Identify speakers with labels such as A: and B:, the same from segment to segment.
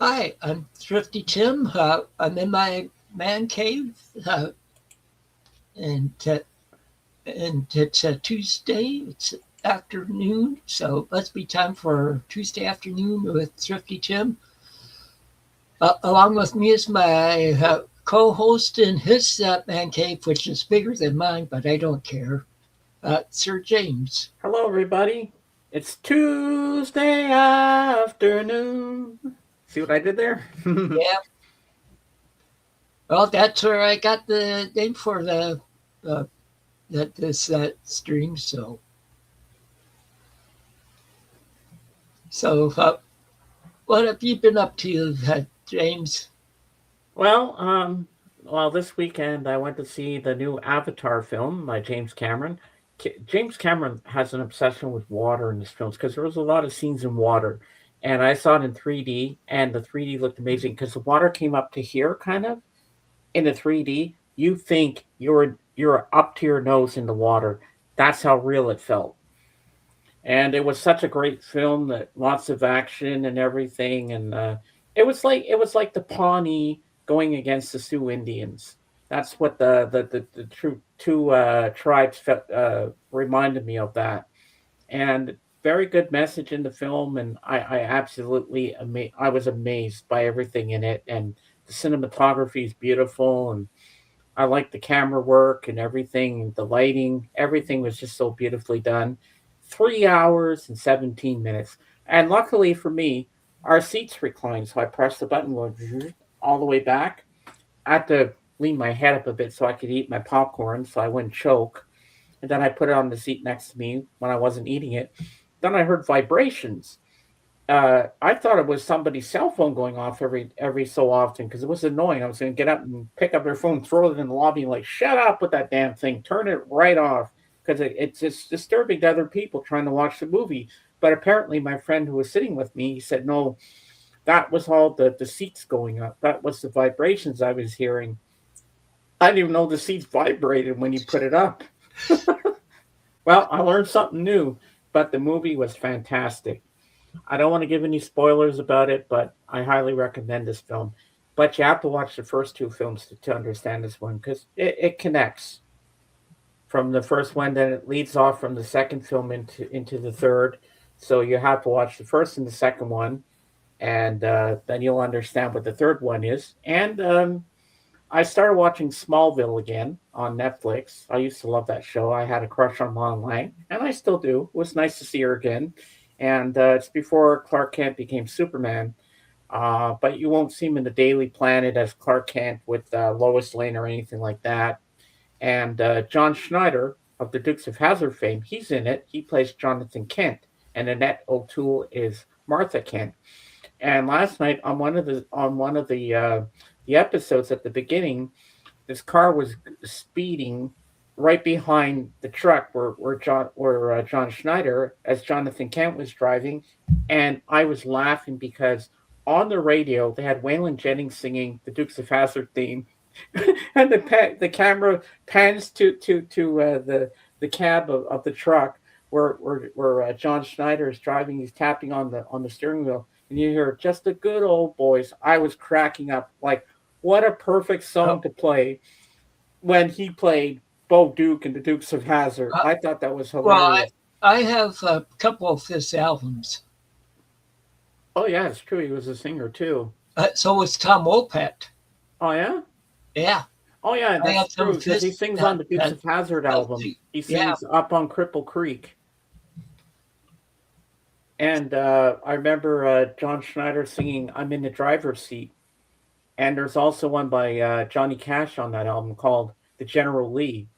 A: Hi, I'm Thrifty Tim. I'm in my man cave, and it's a Tuesday. It's afternoon, so it must be time for Tuesday afternoon with Thrifty Tim. Along with me is my co-host in his man cave, which is bigger than mine, but I don't care. Sir James.
B: Hello, everybody. It's Tuesday afternoon. See what I did there?
A: Yeah. Well, that's where I got the name for the uh, this stream. So, what have you been up to, James?
B: well, this weekend I went to see the new Avatar film by James Cameron. James Cameron has an obsession with water in his films because there was a lot of scenes in water, and I saw it in 3D, and the 3D looked amazing because the water came up to here, kind of in the 3D. You think you're up to your nose in the water. That's how real it felt. And it was such a great film that lots of action and everything, and it was like the Pawnee going against the Sioux Indians. That's what the true two tribes reminded me of that, and very good message in the film, and I absolutely I was amazed by everything in it, and the cinematography is beautiful, and I like the camera work and everything, the lighting, everything was just so beautifully done. 3 hours and 17 minutes. And luckily for me, our seats reclined. So I pressed the button going all the way back. I had to lean my head up a bit so I could eat my popcorn so I wouldn't choke. And then I put it on the seat next to me when I wasn't eating it. Then I heard vibrations. I thought it was somebody's cell phone going off every so often because it was annoying. I was going to get up and pick up their phone, throw it in the lobby, like shut up with that damn thing, turn it right off because it's just disturbing to other people trying to watch the movie. But apparently, my friend who was sitting with me, he said no, that was all the seats going up. That was the vibrations I was hearing. I didn't even know the seats vibrated when you put it up. Well, I learned something new, but the movie was fantastic. I don't want to give any spoilers about it, but I highly recommend this film. But you have to watch the first two films to understand this one because it connects from the first one, then it leads off from the second film into the third. So you have to watch the first and the second one, and then you'll understand what the third one is. And I started watching Smallville again on Netflix. I used to love that show. I had a crush on Lon Lang, and I still do. It was nice to see her again. And it's before Clark Kent became Superman. But you won't see him in the Daily Planet as Clark Kent with Lois Lane or anything like that. And John Schneider of the Dukes of Hazzard fame, he's in it. He plays Jonathan Kent, and Annette O'Toole is Martha Kent. And last night on one of the episodes at the beginning, this car was speeding right behind the truck where John Schneider as Jonathan Kent was driving, and I was laughing because on the radio they had Waylon Jennings singing the Dukes of Hazzard theme, and the camera pans to the cab of the truck where John Schneider is driving. He's tapping on the steering wheel, and you hear just the good old boys. I was cracking up like what a perfect
A: Oh,
B: song to play when he played Bo Duke and the Dukes of Hazzard.
A: uh,
B: I thought that was
A: well,
B: hilarious.
A: I have a couple of his albums.
B: Oh yeah, it's true. He was a singer too.
A: So was Tom Wopat.
B: Oh yeah.
A: Yeah,
B: Oh yeah,
A: I
B: that's
A: have some
B: true
A: of
B: because he
A: his.
B: sings on the Dukes of Hazzard album. He
A: Yeah,
B: sings up on Cripple Creek. And I remember John Schneider singing "I'm in the driver's seat," and there's also one by Johnny Cash on that album called "The General Lee."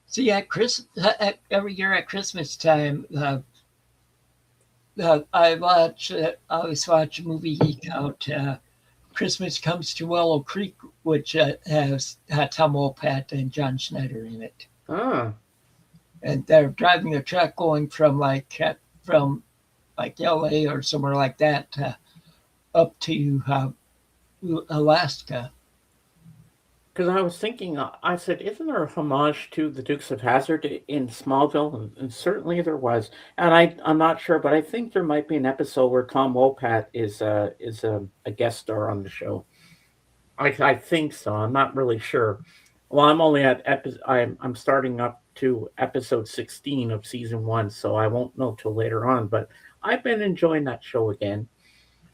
A: see, every year at Christmas time, I always watch a movie geek out. Christmas Comes to Willow Creek, which has Tom Wopat and John Schneider in it,
B: Ah,
A: and they're driving a truck going from like L.A. or somewhere like that up to Alaska.
B: because I was thinking, I said, isn't there a homage to the Dukes of Hazzard in Smallville? And certainly there was. And I'm not sure, but I think there might be an episode where Tom Wopat is a guest star on the show. I think so. I'm not really sure. Well, I'm only at I'm starting up to episode 16 of season 1, so I won't know till later on. But I've been enjoying that show again,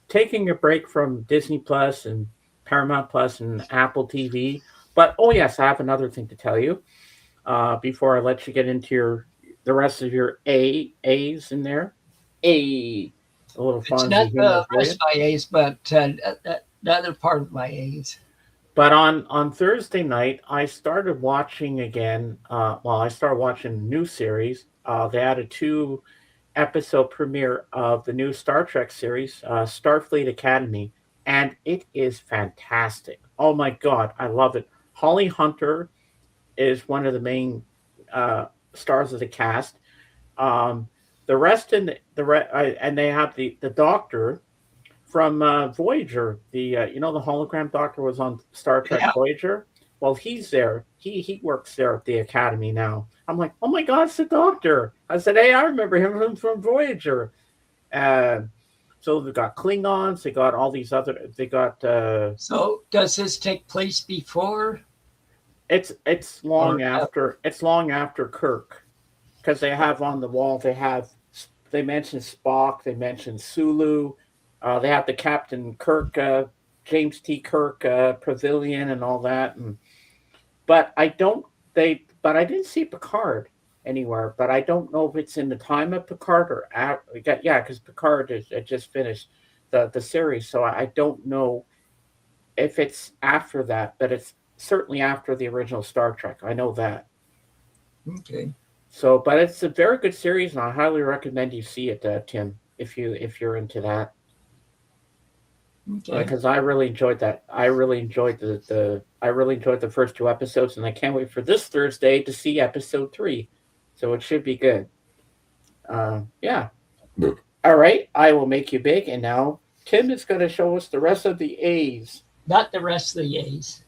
B: taking a break from Disney Plus and Paramount Plus and Apple TV. But oh yes, I have another thing to tell you. Before I let you get into the rest of your A's in there, a little
A: It's
B: Fonzie
A: not
B: humor
A: the
B: for
A: rest
B: you.
A: of my A's, but the other part of my A's.
B: But on Thursday night, I started watching again. I started watching a new series. They had a 2 episode premiere of the new Star Trek series, Starfleet Academy, and it is fantastic. Oh my god, I love it. Holly Hunter is one of the main uh, stars of the cast. Um, the rest in and they have the Doctor from Voyager. The hologram Doctor was on Star Trek
A: Yeah.
B: Voyager. Well, he's there. He works there at the Academy now. I'm like, oh my god, it's the Doctor. I said, hey, I remember him from Voyager. Uh, so they've got Klingons. They got all these other. They got.
A: So does this take place before
B: It's
A: or
B: long after. It's long after Kirk, because they have on the wall. They mention Spock. They mention Sulu. They have the Captain Kirk, James T. Kirk pavilion and all that. But I don't. But I didn't see Picard anywhere. But I don't know if it's in the time of Picard or yeah, because Picard had just finished the series, so I don't know if it's after that. But it's certainly after the original Star Trek. I know that.
A: okay?
B: So, but it's a very good series, and I highly recommend you see it, Tim, if you're into that.
A: Okay.
B: Because I really enjoyed that. I really enjoyed I really enjoyed the first 2 episodes, and I can't wait for this Thursday to see episode 3. So it should be good. Yeah. All right. I will make you big, and now Tim is going to show us the rest of the A's.
A: Not the rest of the A's,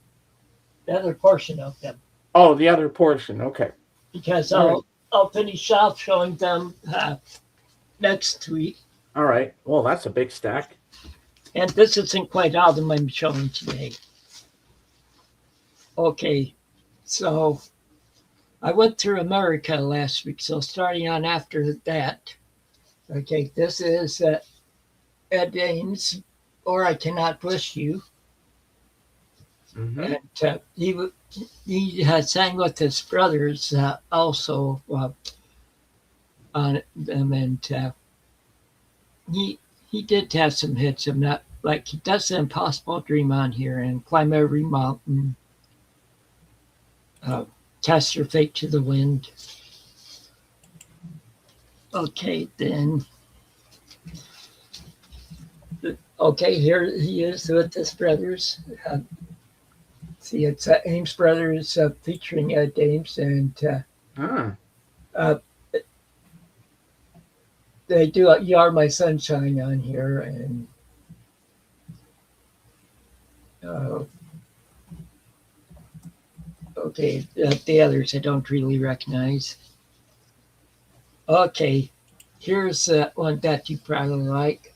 A: the other portion of them,
B: Oh, the other portion. Okay.
A: because
B: All right.
A: I'll finish off showing them next week.
B: All right. Well, that's a big stack.
A: And this isn't quite all of them I'm showing today. Okay, so I went through America last week, so starting on after that. Okay, this is Ed Ames, or I Cannot Wish You.
B: Mm-hmm.
A: And he sang with his brothers also on them, and he did have some hits. I'm not like he does the Impossible Dream on here and Climb Every Mountain, Cast Your Fate to the Wind. Okay, then. Okay, here he is with his brothers. See, it's Ames Brothers featuring Ed Ames, and they do You Are My Sunshine on here, and okay, the others I don't really recognize. Okay, here's one that you probably like.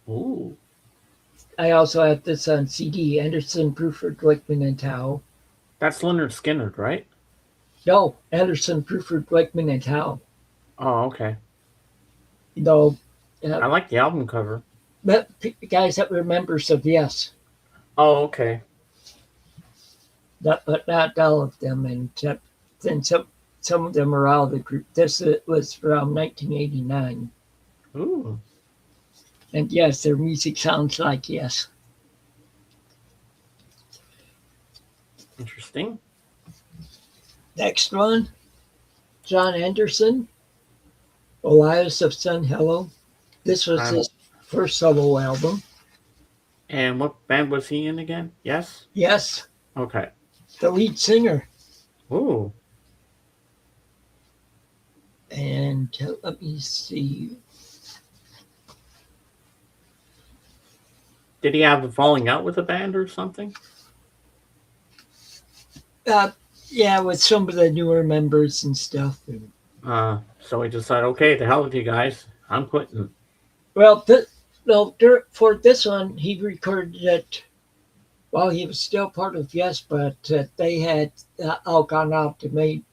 B: Ooh.
A: I also have this on CD, Anderson, Bruford, Glickman, and Howe.
B: That's Leonard Skinner, right?
A: No, Anderson, Bruford, Glickman, and Howe.
B: Oh, okay.
A: You know,
B: I like the album cover.
A: but guys that were members of Yes,
B: Oh, okay.
A: but not all of them. And then some of them are out of the group. This was from 1989.
B: Ooh.
A: And yes, their music sounds like Yes.
B: Interesting.
A: Next one, John Anderson, Elias of Sun Hello. This was his first solo album.
B: And what band was he in again? Yes?
A: Yes,
B: Okay.
A: the lead singer.
B: Ooh.
A: And let me see.
B: Did he have a falling out with a band or something?
A: Yeah, with some of the newer members and stuff.
B: So he decided, okay, the hell with you guys, I'm quitting.
A: Well, no, for this one, he recorded it while he was still part of Yes, but they had all gone out to make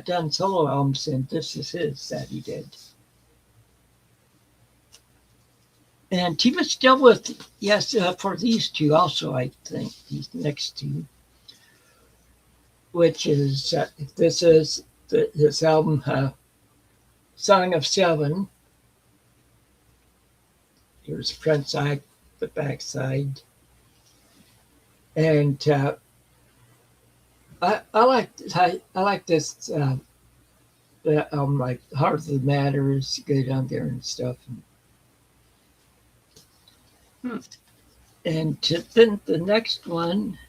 A: done solo albums, and this is his that he did. And he was still with Yes for these two also, I think, these next two, which is this is his album, Song of Seven. Here's the front side, the back side. And I like this like Heart of the Matter is good on there and stuff. And then the next one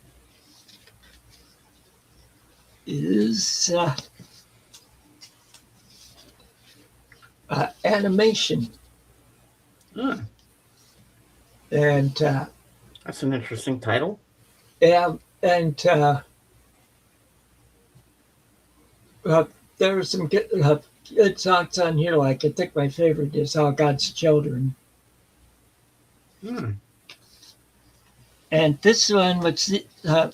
A: is Animation. And
B: that's an interesting title.
A: Yeah, and there's some good songs on here. Like I think my favorite is "All God's Children." And this one, which a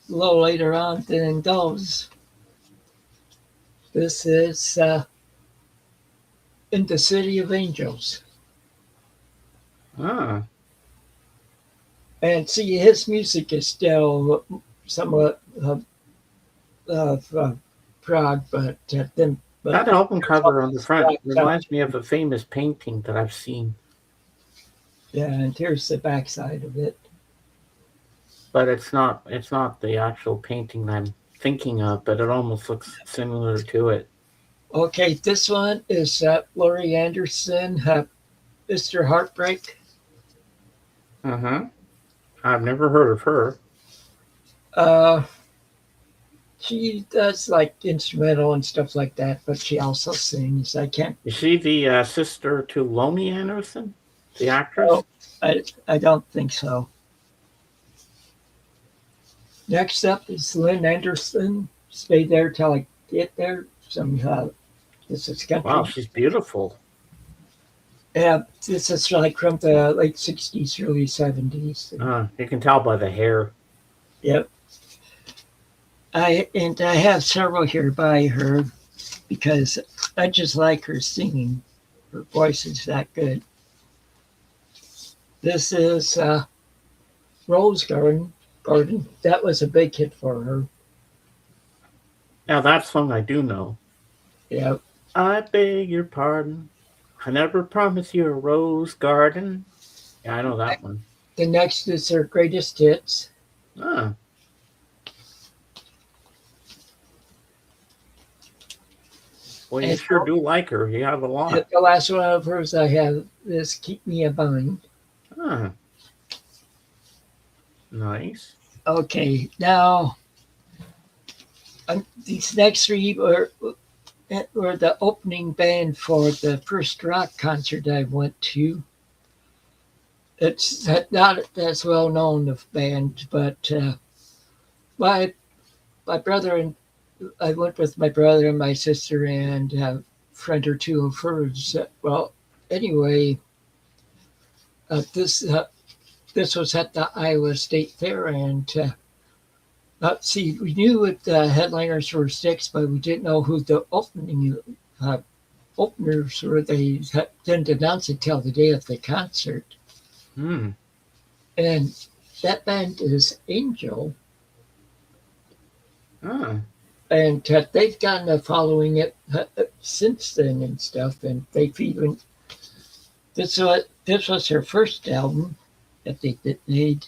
A: little later on than those, this is "In the City of Angels." And see, his music is still somewhat of prog, but then.
B: That album cover on the front reminds me of a famous painting that I've seen.
A: Yeah, and here's the backside of it.
B: But it's not the actual painting I'm thinking of, but it almost looks similar to it.
A: Okay, this one is Laurie Anderson, Mr. Heartbreak.
B: I've never heard of her.
A: She does like instrumental and stuff like that, but she also sings. I can't.
B: Is she the sister to Lonnie Anderson, the actress?
A: Oh, I don't think so. Next up is Lynn Anderson. Stay there till I get there. This is country.
B: Wow, she's beautiful.
A: Yeah, this is like from the late 60s, early 70s.
B: You can tell by the hair.
A: Yep. I have several here by her because I just like her singing. Her voice is that good. This is Rose Garden. That was a big hit for her.
B: Now that song I do know.
A: Yep.
B: I beg your pardon. I never promised you a rose garden. Yeah, I know that one.
A: The next is her greatest hits.
B: Well, you sure do like her. You have a lot.
A: The last one of hers I have is Keep Me in Mind.
B: Nice.
A: Okay, now these next three were the opening band for the first rock concert I went to. It's not as well known of band, but my brother and I went with my brother and my sister and a friend or two of hers. Well, anyway, this was at the Iowa State Fair, and see, we knew what the headliners were Styx, but we didn't know who the openers were. They didn't announce it till the day of the concert. And that band is Angel. And they've gotten a following it since then and stuff. And they've even this was their first album that they made.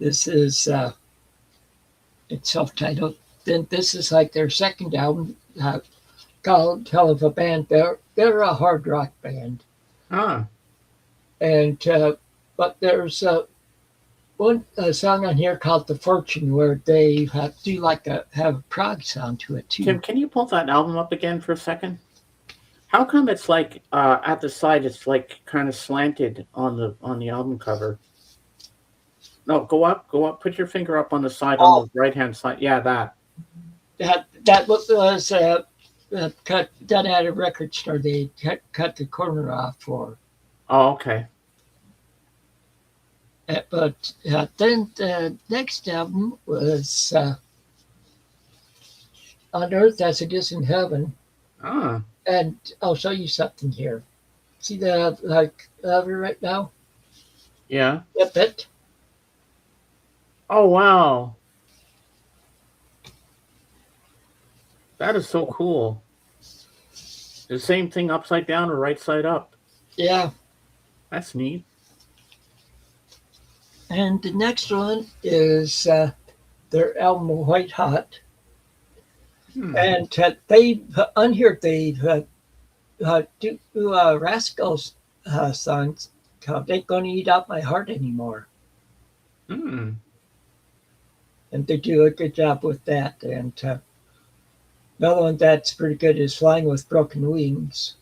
A: This is it's self-titled. Then this is like their second album called Hell of a Band. They're a hard rock band. And but there's one song on here called "The Fortune" where they have a prog sound to it too.
B: Tim, can you pull that album up again for a second? How come it's like at the side it's like kind of slanted on the album cover? No, go up, put your finger up on the side on
A: Oh,
B: the right hand side. Yeah, that.
A: that was cut done at a record store. They cut the corner off for.
B: Oh, okay.
A: But then the next album was On Earth as It Is in Heaven.
B: Ah,
A: And I'll show you something here. See the like cover right now?
B: yeah.
A: Yep, it.
B: Oh, wow. That is so cool. The same thing upside down or right side up.
A: Yeah.
B: That's neat.
A: And the next one is their album White Hot.
B: Hmm.
A: And they on here they do Rascals songs called "Ain't Gonna Eat Out My Heart Anymore,"
B: Hmm.
A: and they do a good job with that. And another one that's pretty good is "Flying with Broken Wings."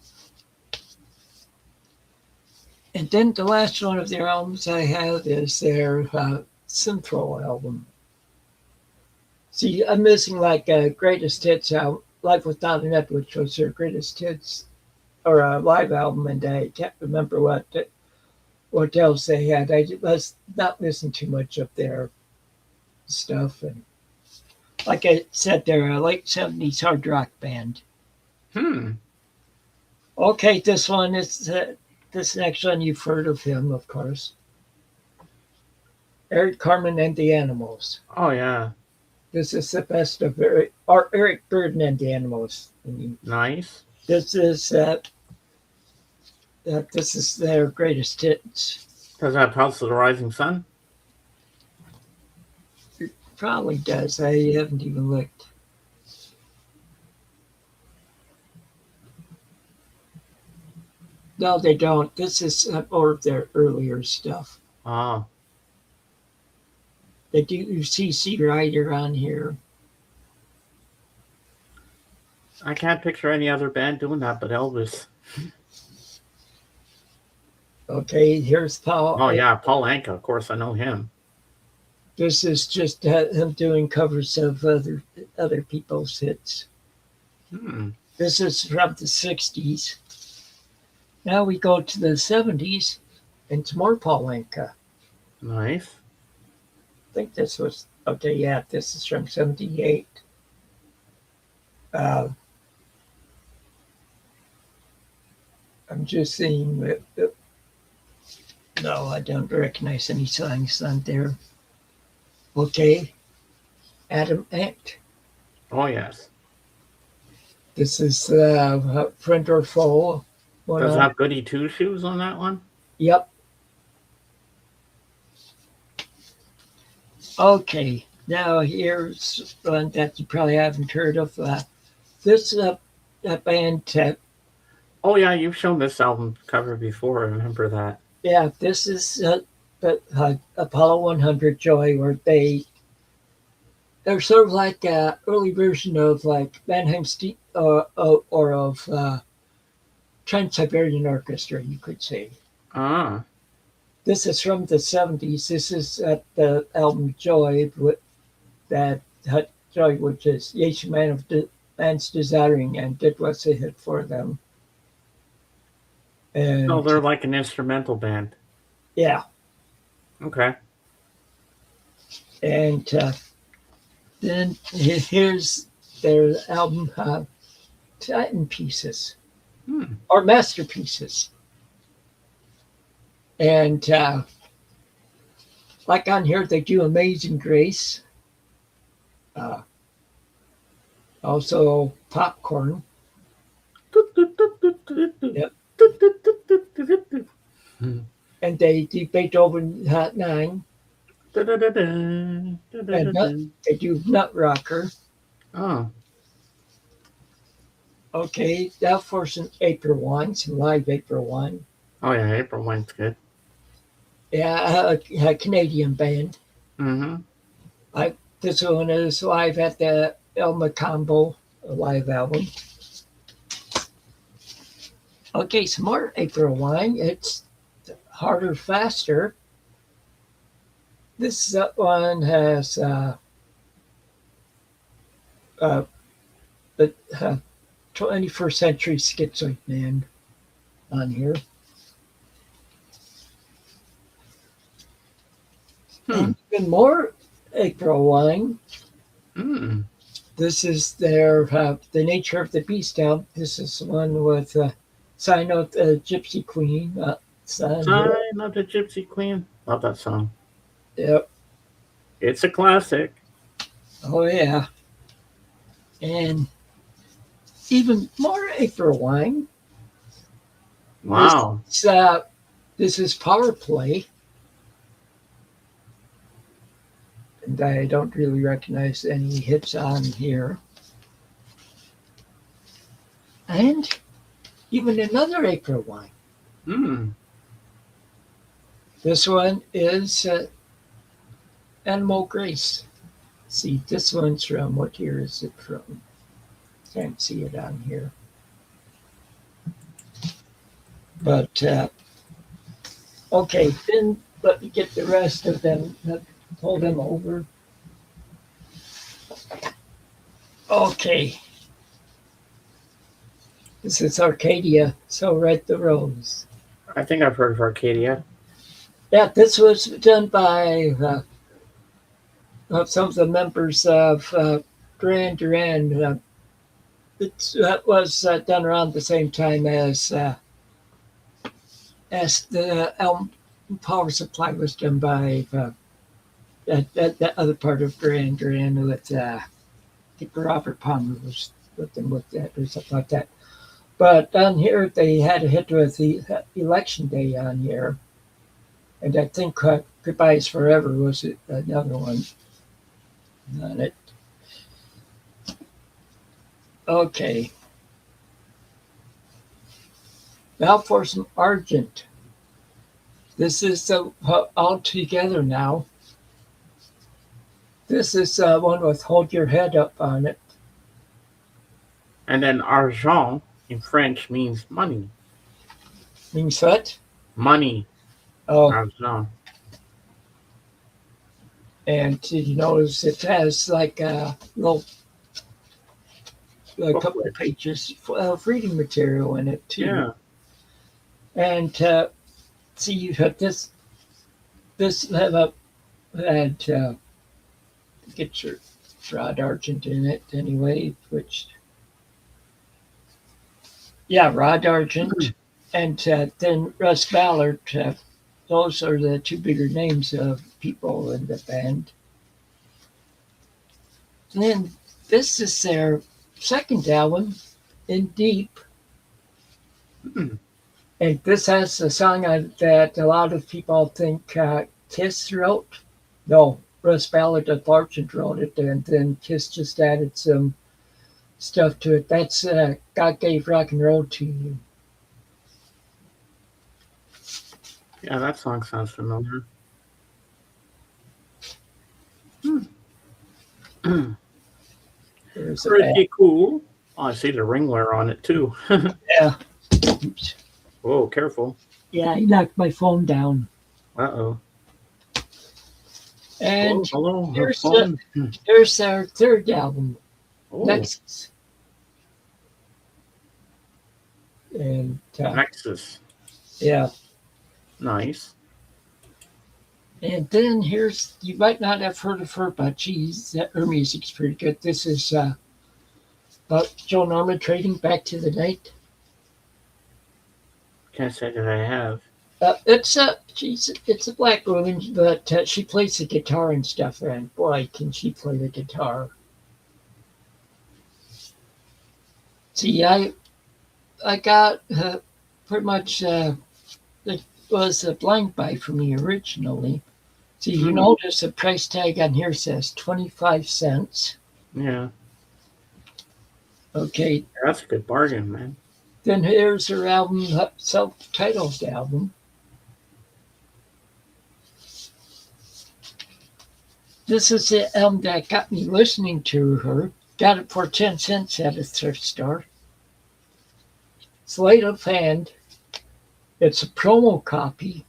A: And then the last one of their albums I have is their Synthro album. See, I'm missing like greatest hits out, Life Without a Net, which was their greatest hits or a live album, and I can't remember what else they had. I was not listening too much of their stuff, and like I said, they're a late '70s hard rock band.
B: Hmm.
A: Okay, this one is this next one you've heard of him, of course. Eric Carmen and the Animals.
B: Oh, yeah.
A: This is the best of Eric Burden and the Animals. I mean,
B: Nice.
A: this is their greatest hits.
B: Does that have House of the Rising Sun?
A: Probably does. I haven't even looked. No, they don't. This is more of their earlier stuff.
B: Ah.
A: They do CC Rider on here.
B: I can't picture any other band doing that but Elvis.
A: Okay, here's Paul.
B: Oh, yeah. Paul Anka. Of course, I know him.
A: This is just him doing covers of other people's hits.
B: Hmm.
A: This is from the '60s. Now we go to the '70s, and it's more Paul Anka.
B: Nice.
A: I think this was okay. Yeah, this is from '78. I'm just seeing that. No, I don't recognize any songs on there. Okay, Adam Ant.
B: Oh, yes.
A: This is Friend or Foe.
B: Does it have Goody Two Shoes on that one?
A: Yep. Okay, now here's one that you probably haven't heard of. This a band.
B: Oh, yeah. You've shown this album cover before. I remember that.
A: Yeah, this is Apollo 100 Joy, where they're sort of like an early version of like Mannheim Steam or of Trans-Siberian Orchestra, you could say.
B: Ah.
A: This is from the '70s. This is the album Joy, that Joy, which is Yesu Man of Man's Desiring, and it was a hit for them. And
B: So they're like an instrumental band.
A: yeah,
B: Okay.
A: and then here's their album Titan Pieces
B: Hmm.
A: or Masterpieces, and like on here they do Amazing Grace, also Popcorn. Yep. And they do Beethoven Hot Nine, and they do Nutrocker.
B: Oh.
A: Okay, that for some April One, some live April One.
B: Oh, yeah. April Wine's good.
A: Yeah, a Canadian band.
B: Mm-hmm.
A: Like this one is live at the El Macambo live album. Okay, some more April wine. It's harder, faster. This one has uh, the 21st century schizoid man on here.
B: Hmm.
A: And even more April wine.
B: Mm.
A: This is their the nature of the beast album. This is one with sign of the Gypsy Queen. Sign here.
B: Sign of the Gypsy Queen. Love that song.
A: Yep.
B: It's a classic.
A: Oh yeah. And even more April wine. This
B: Wow.
A: uh, this is Power Play, and I don't really recognize any hits on here. And even another April wine.
B: Mm.
A: This one is Animal Grace. See, this one's from, what year is it from? Can't see it on here. But, okay, then let me get the rest of them, pull them over. Okay. This is Arcadia, So Red the Rose.
B: I think I've heard of Arcadia.
A: Yeah, this was done by some of the members of Duran Duran. It was done around the same time as the album Power Supply was done by that other part of Duran Duran with I think Robert Palmer was with them with that or something like that. But on here they had a hit with the Election Day on here, and I think Goodbye Is Forever was another one on it. Okay. Now for some Argent. This is all together now. This is one with Hold Your Head Up on it.
B: And then argent in French means money.
A: Means what?
B: Money.
A: Oh,
B: Argent.
A: and you notice it has like a couple of pages of reading material in it too.
B: Yeah.
A: And see, you have this had get your Rod Argent in it anyway, which Rod Argent and then Russ Ballard. Those are the two bigger names of people in the band. And then this is their second album, In Deep.
B: Mm.
A: And this has a song that a lot of people think Kiss wrote. No, Russ Ballard of Argent wrote it, and then Kiss just added some stuff to it. That's God Gave Rock and Roll to You.
B: Yeah, that song sounds familiar.
A: There's a
B: Pretty cool. Oh, I see the ringwear on it too.
A: yeah. Oops.
B: Whoa, careful.
A: Yeah, he knocked my phone down.
B: Uh-oh.
A: And
B: hello.
A: here's our third album,
B: Oh,
A: Nexus. And
B: Nexus.
A: yeah.
B: Nice.
A: And then here's, you might not have heard of her, but her music's pretty good. This is about Joe Norman trading Back to the Night.
B: Can't say that I have.
A: It's a black woman, but she plays the guitar and stuff, and boy, can she play the guitar. See, I got pretty much, it was a blind buy for me originally. See, you notice the price tag on here says 25 cents.
B: Yeah.
A: Okay.
B: That's a good bargain, man.
A: Then here's her album, self-titled album. This is the album that got me listening to her. Got it for 10 cents at a thrift store. sleight of hand. It's a promo copy,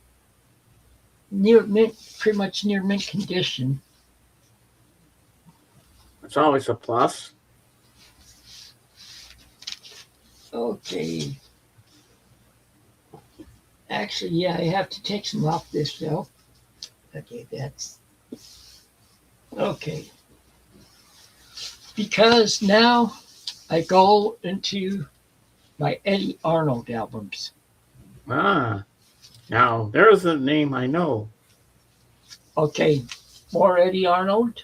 A: near mint, pretty much near mint condition.
B: It's always a plus.
A: Okay. Actually, yeah, I have to take some off this shelf. Okay, that's okay. Because now I go into my Eddie Arnold albums.
B: Ah, now there's a name I know.
A: Okay, more Eddie Arnold.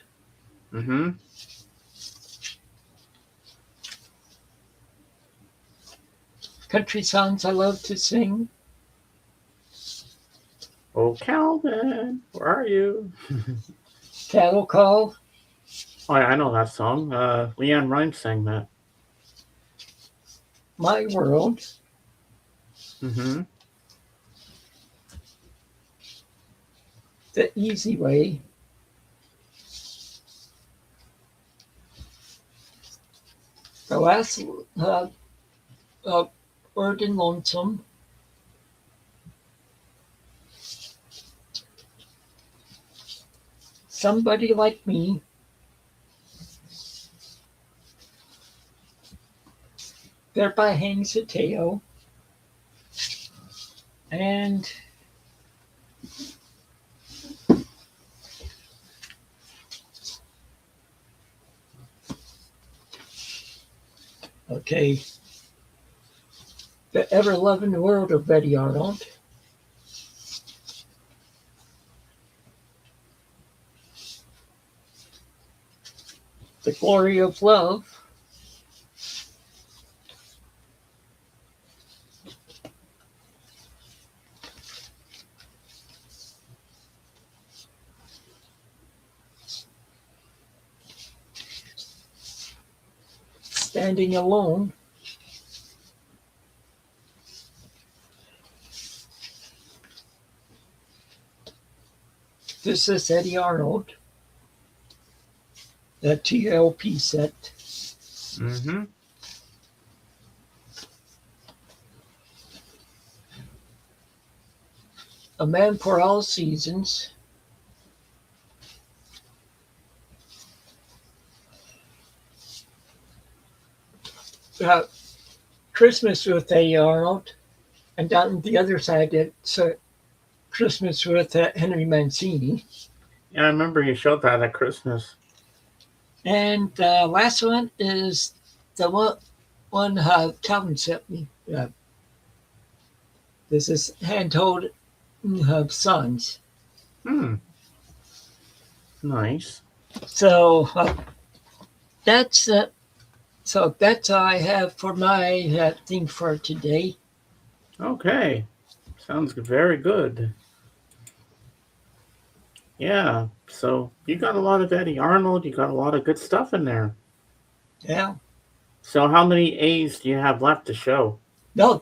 B: Mm-hmm.
A: Country songs I love to sing.
B: Oh, Calvin, where are you?
A: Cattle Call.
B: Oh, yeah, I know that song. Leanne Rimes sang that.
A: My World.
B: Mm-hmm.
A: The Easy Way. The Last uh, Word in Lonesome. Somebody Like Me. Thereby Hangs a Tale. And okay, The Ever Loving World of Eddie Arnold. The Glory of Love. Standing Alone. This is Eddie Arnold. The TLP set.
B: Mm-hmm.
A: A Man for All Seasons. Uh, Christmas with Eddie Arnold. And down the other side, it's Christmas with Henry Mancini.
B: Yeah, I remember you showed that at Christmas.
A: And the last one is the one Calvin sent me. This is Handhold Sons.
B: Hmm. Nice.
A: So that's that's all I have for my thing for today.
B: Okay. Sounds very good. Yeah. So you got a lot of Eddie Arnold. You got a lot of good stuff in there.
A: Yeah.
B: So how many A's do you have left to show?
A: No,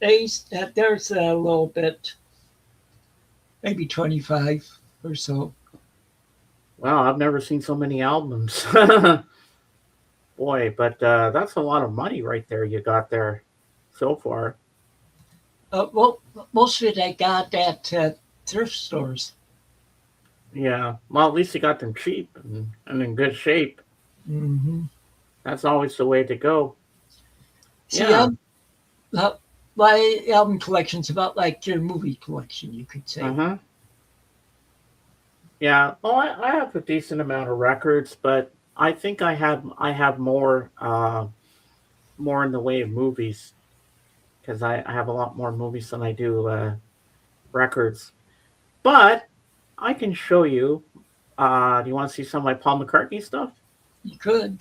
A: there's a little bit, maybe 25 or so.
B: Wow, I've never seen so many albums. Boy, but that's a lot of money right there you got there so far.
A: Well, most of it I got at thrift stores.
B: Yeah. Well, at least you got them cheap and in good shape.
A: Hmm.
B: That's always the way to go.
A: See,
B: Yeah.
A: uh, my album collection's about like your movie collection, you could say.
B: Uh-huh. Yeah. Well, I have a decent amount of records, but I think I have more in the way of movies because I have a lot more movies than I do records. But I can show you. Do you want to see some of my Paul McCartney stuff?
A: You could.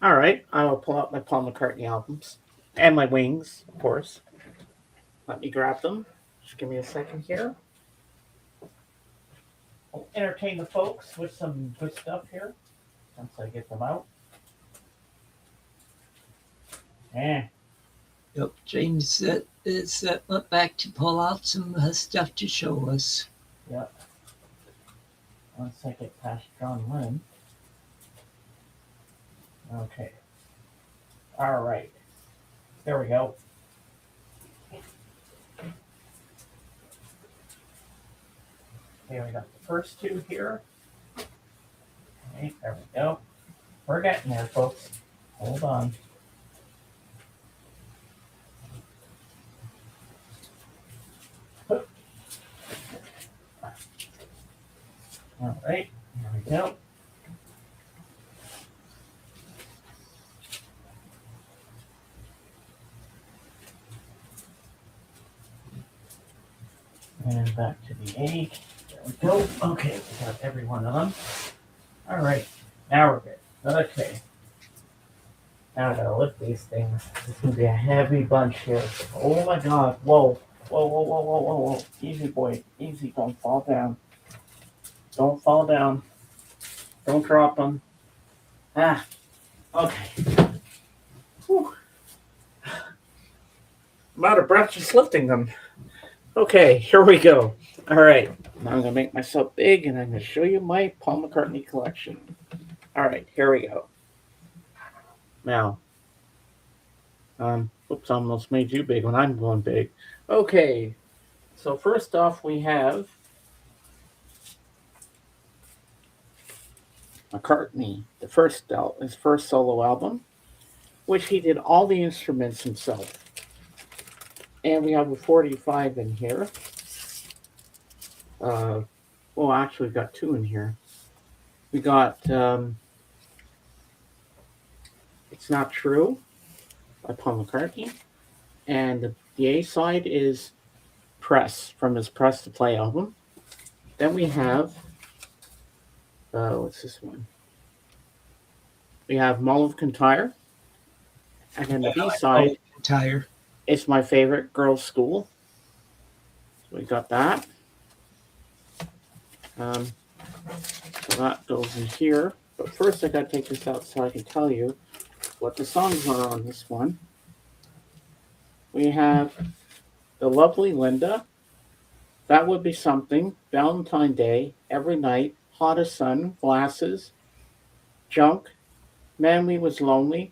B: All right, I will pull out my Paul McCartney albums and my Wings, of course. Let me grab them. Just give me a second here. I'll entertain the folks with some good stuff here once I get them out. Eh.
A: Yep, James went back to pull out some stuff to show us.
B: Yep. Once I get past John Lennon. Okay. All right. There we go. Okay, we got the first two here. Okay, there we go. We're getting there, folks. Hold on. All right, here we go. And back to the A. There we go. Okay, we got every one of them. All right, now we're good. Okay. Now I gotta lift these things. This is gonna be a heavy bunch here. Oh my god. Whoa. Whoa, whoa, whoa, whoa, whoa, whoa. Easy, boy. Easy. Don't fall down. Don't fall down. Don't drop them. Ah. Okay. Whew. I'm out of breath just lifting them. Okay, here we go. All right. Now I'm gonna make myself big and I'm gonna show you my Paul McCartney collection. All right, here we go. Now, oops, I almost made you big when I'm going big. Okay, so first off, we have McCartney, his first solo album, which he did all the instruments himself. And we have a 45 in here. Well, actually, we've got two in here. We got It's Not True by Paul McCartney. And the A side is Press from his Press to Play album. Then we have, what's this one? We have Mull of Kintyre. And then the B side is my favorite, Girls' School. So we got that. So that goes in here. But first I got to take this out so I can tell you what the songs are on this one. We have The Lovely Linda, That Would Be Something, Valentine Day, Every Night, Hot as Sun, Glasses, Junk, Man We Was Lonely,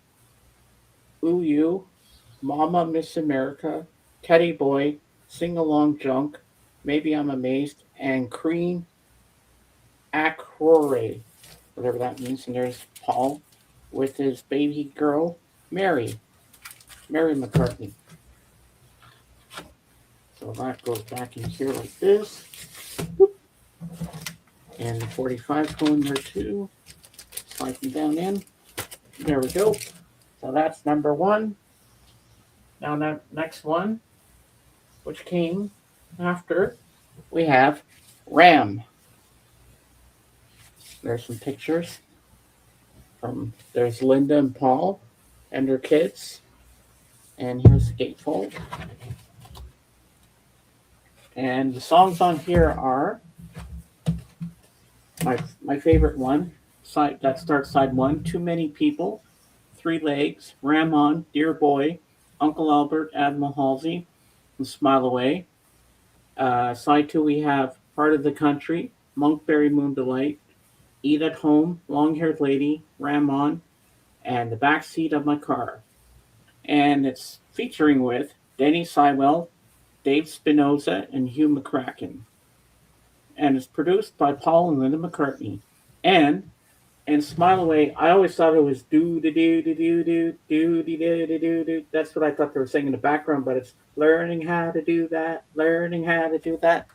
B: Ooh You, Mama Miss America, Teddy Boy, Sing Along Junk, Maybe I'm Amazed, and Cream Acrore, whatever that means. And there's Paul with his baby girl, Mary McCartney. So that goes back in here like this. And the 45 go in there too. Slide them down in. There we go. So that's number one. Now that next one, which came after, we have Ram. There's some pictures there's Linda and Paul and their kids. And here's the gatefold. And the songs on here are my favorite one. That starts side one, Too Many People, Three Legs, Ram On, Dear Boy, Uncle Albert, Admiral Halsey, and Smile Away. Side two, we have Part of the Country, Monkberry Moon Delight, Eat at Home, Long Haired Lady, Ram On, and The Backseat of My Car. And it's featuring with Danny Sywell, Dave Spinoza, and Hugh McCracken. And it's produced by Paul and Linda McCartney. And Smile Away, I always thought it was do do do do do do do do do do do. That's what I thought they were saying in the background, but it's learning how to do that, learning how to do that.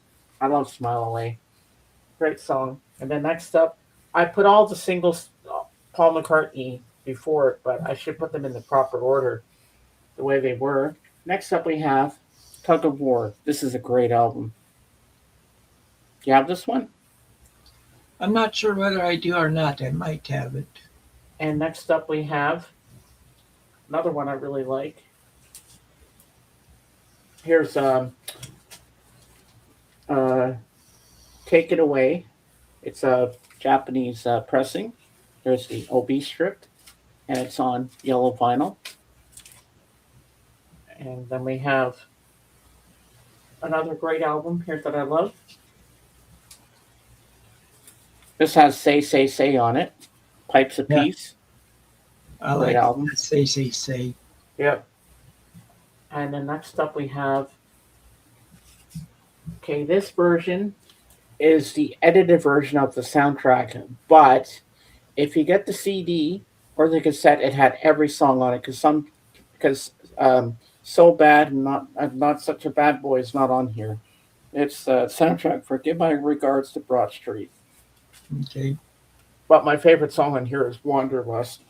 B: I love Smile Away. Great song. And then next up, I put all the singles Paul McCartney before it, but I should put them in the proper order, the way they were. Next up, we have Tug of War. This is a great album. Do you have this one?
A: I'm not sure whether I do or not. I might have it.
B: And next up, we have another one I really like. Here's Take It Away. It's a Japanese pressing. There's the OB strip, and it's on yellow vinyl. And then we have another great album here that I love. This has Say, Say, Say on it. Pipes of Peace.
A: I like album. Say, Say, Say.
B: Yep. And then next up we have, this version is the edited version of the soundtrack, but if you get the CD or the cassette, it had every song on it because so bad and not such a bad boy is not on here. It's the soundtrack for "Give My Regards to Broad Street."
A: Okay.
B: But my favorite song on here is "Wanderlust"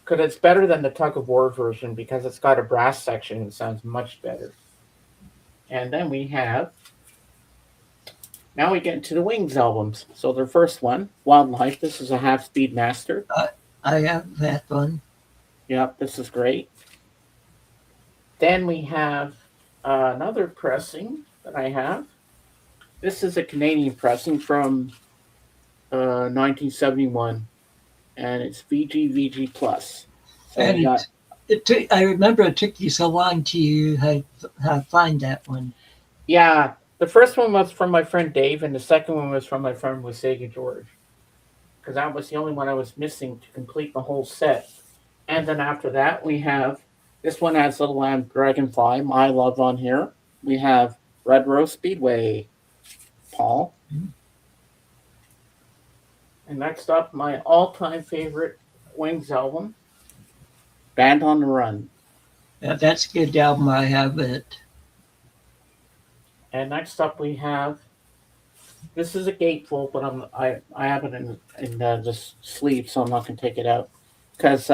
B: because it's better than the Tug of War version because it's got a brass section and it sounds much better. And then we have now we get into the Wings albums. So their first one, "Wildlife." This is a half-speed master.
A: I have that one.
B: Yep, this is great. Then we have another pressing that I have. This is a Canadian pressing from 1971, and it's VG Plus. So
A: And
B: we got
A: it took, I remember it took you so long to find that one.
B: yeah. The first one was from my friend Dave, and the second one was from my friend Sega George, because that was the only one I was missing to complete the whole set. And then after that, we have this one has Little Lamb Dragonfly, My Love on here. We have Red Rose Speedway, Paul. And next up, my all-time favorite Wings album, Band on the Run.
A: Yeah, that's a good album. I have it.
B: And next up, we have this is a gatefold, but I have it in the sleeve, so I'm not going to take it out because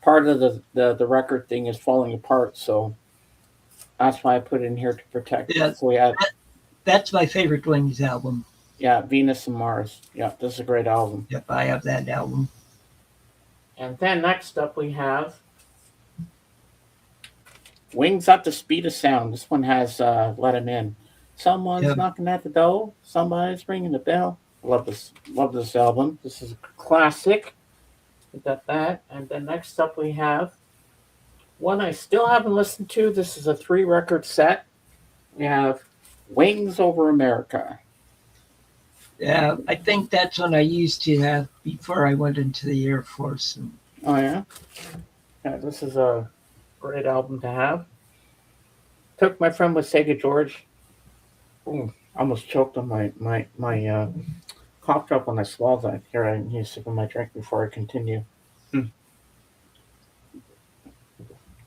B: part of the record thing is falling apart. So that's why I put it in here to protect.
A: Yeah,
B: So we have
A: that's my favorite Wings album.
B: Venus and Mars. Yeah, this is a great album.
A: Yep, I have that album.
B: And then next up we have Wings at the Speed of Sound. This one has Let 'Em In. Someone's knocking at the door. Somebody's ringing the bell. Love this album. This is a classic. We got that. And then next up we have one I still haven't listened to. This is a 3-record set. We have Wings Over America.
A: Yeah, I think that's one I used to have before I went into the Air Force.
B: Oh yeah? Yeah, this is a great album to have. Took my friend Sega George. Ooh, I almost choked on my cough drop when I swallowed that. Here, I need to sip on my drink before I continue.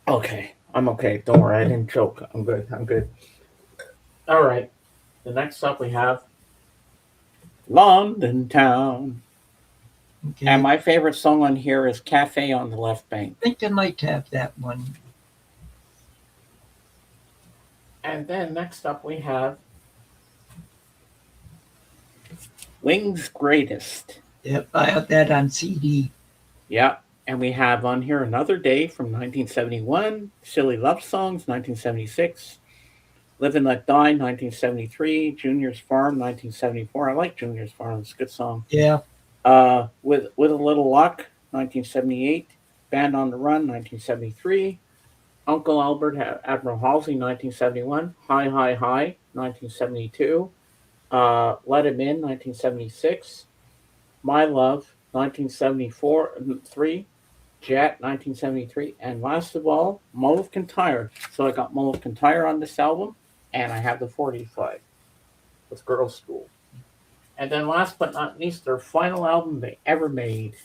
B: Okay, I'm okay. Don't worry, I didn't choke. I'm good. All right. The next up we have London Town. Okay. And my favorite song on here is Cafe on the Left Bank.
A: I think I might have that one.
B: And then next up we have Wings Greatest.
A: Yep, I have that on CD.
B: Yeah, and we have on here Another Day from 1971, Silly Love Songs 1976, Live and Let Die 1973, Junior's Farm 1974. I like Junior's Farm, it's a good song.
A: Yeah.
B: With a Little Luck 1978, Band on the Run 1973, Uncle Albert Admiral Halsey 1971, Hi Hi Hi 1972, Let 'Em In 1976, My Love 1973, Jet 1973, and last of all, Mull of Kintyre. So I got Mull of Kintyre on this album, and I have the 45 with Girls' School. And then last but not least, their final album they ever made,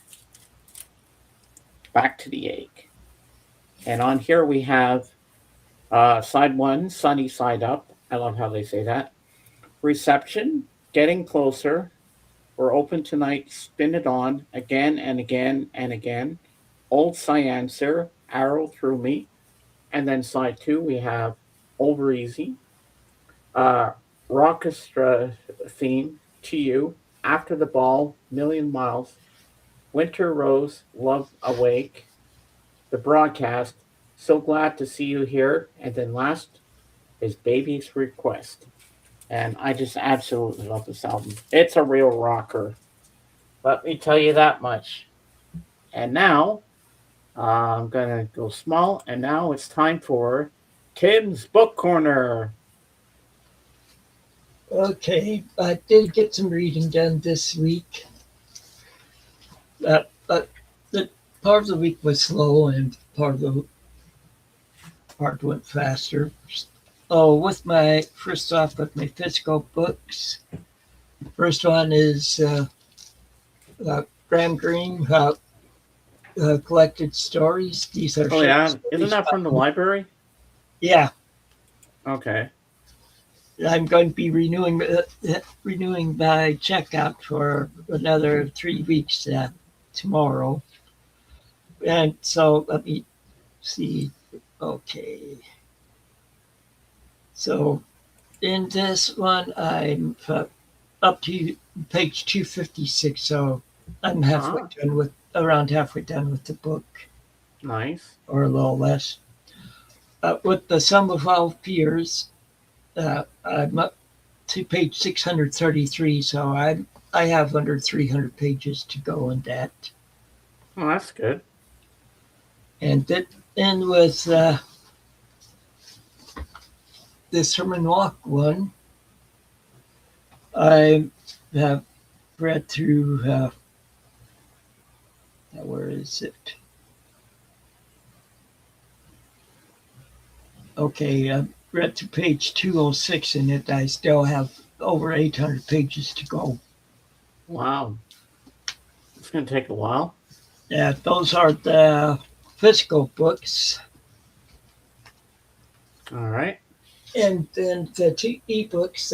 B: Back to the Egg. And on here we have side 1, Sunny Side Up. I love how they say that. Reception, Getting Closer, We're Open Tonight, Spin It On, Again and Again and Again, Old Cyancer, Arrow Through Me. And then side 2 we have Over Easy, Rockestra Theme, To You, After the Ball, Million Miles, Winter Rose, Love Awake, The Broadcast, So Glad to See You Here, and then last is Baby's Request. And I just absolutely love this album. It's a real rocker. Let me tell you that much. And now, I'm going to go small, and now it's time for Tim's Book Corner.
A: Okay, I did get some reading done this week. But the part of the week was slow and part went faster. Oh, with my first off with my physical books. First one is Graham Greene collected stories. These are
B: Oh
A: short
B: yeah, isn't
A: stories.
B: that from the library?
A: Yeah,
B: Okay.
A: I'm going to be renewing my checkout for another 3 weeks tomorrow. And so let me see. Okay, so in this one, I'm up to page 256. So I'm
B: Ah,
A: around halfway done with the book,
B: nice.
A: or a little less. With the sum of all fears, I'm up to page 633. So I have under 300 pages to go in that.
B: Oh, that's good.
A: And that end with this Herman Walk one. I have read through. Where is it? Okay, I read to page 206 in it. I still have over 800 pages to go.
B: Wow, it's gonna take a while.
A: Yeah, those are the physical books.
B: All right.
A: And then the two ebooks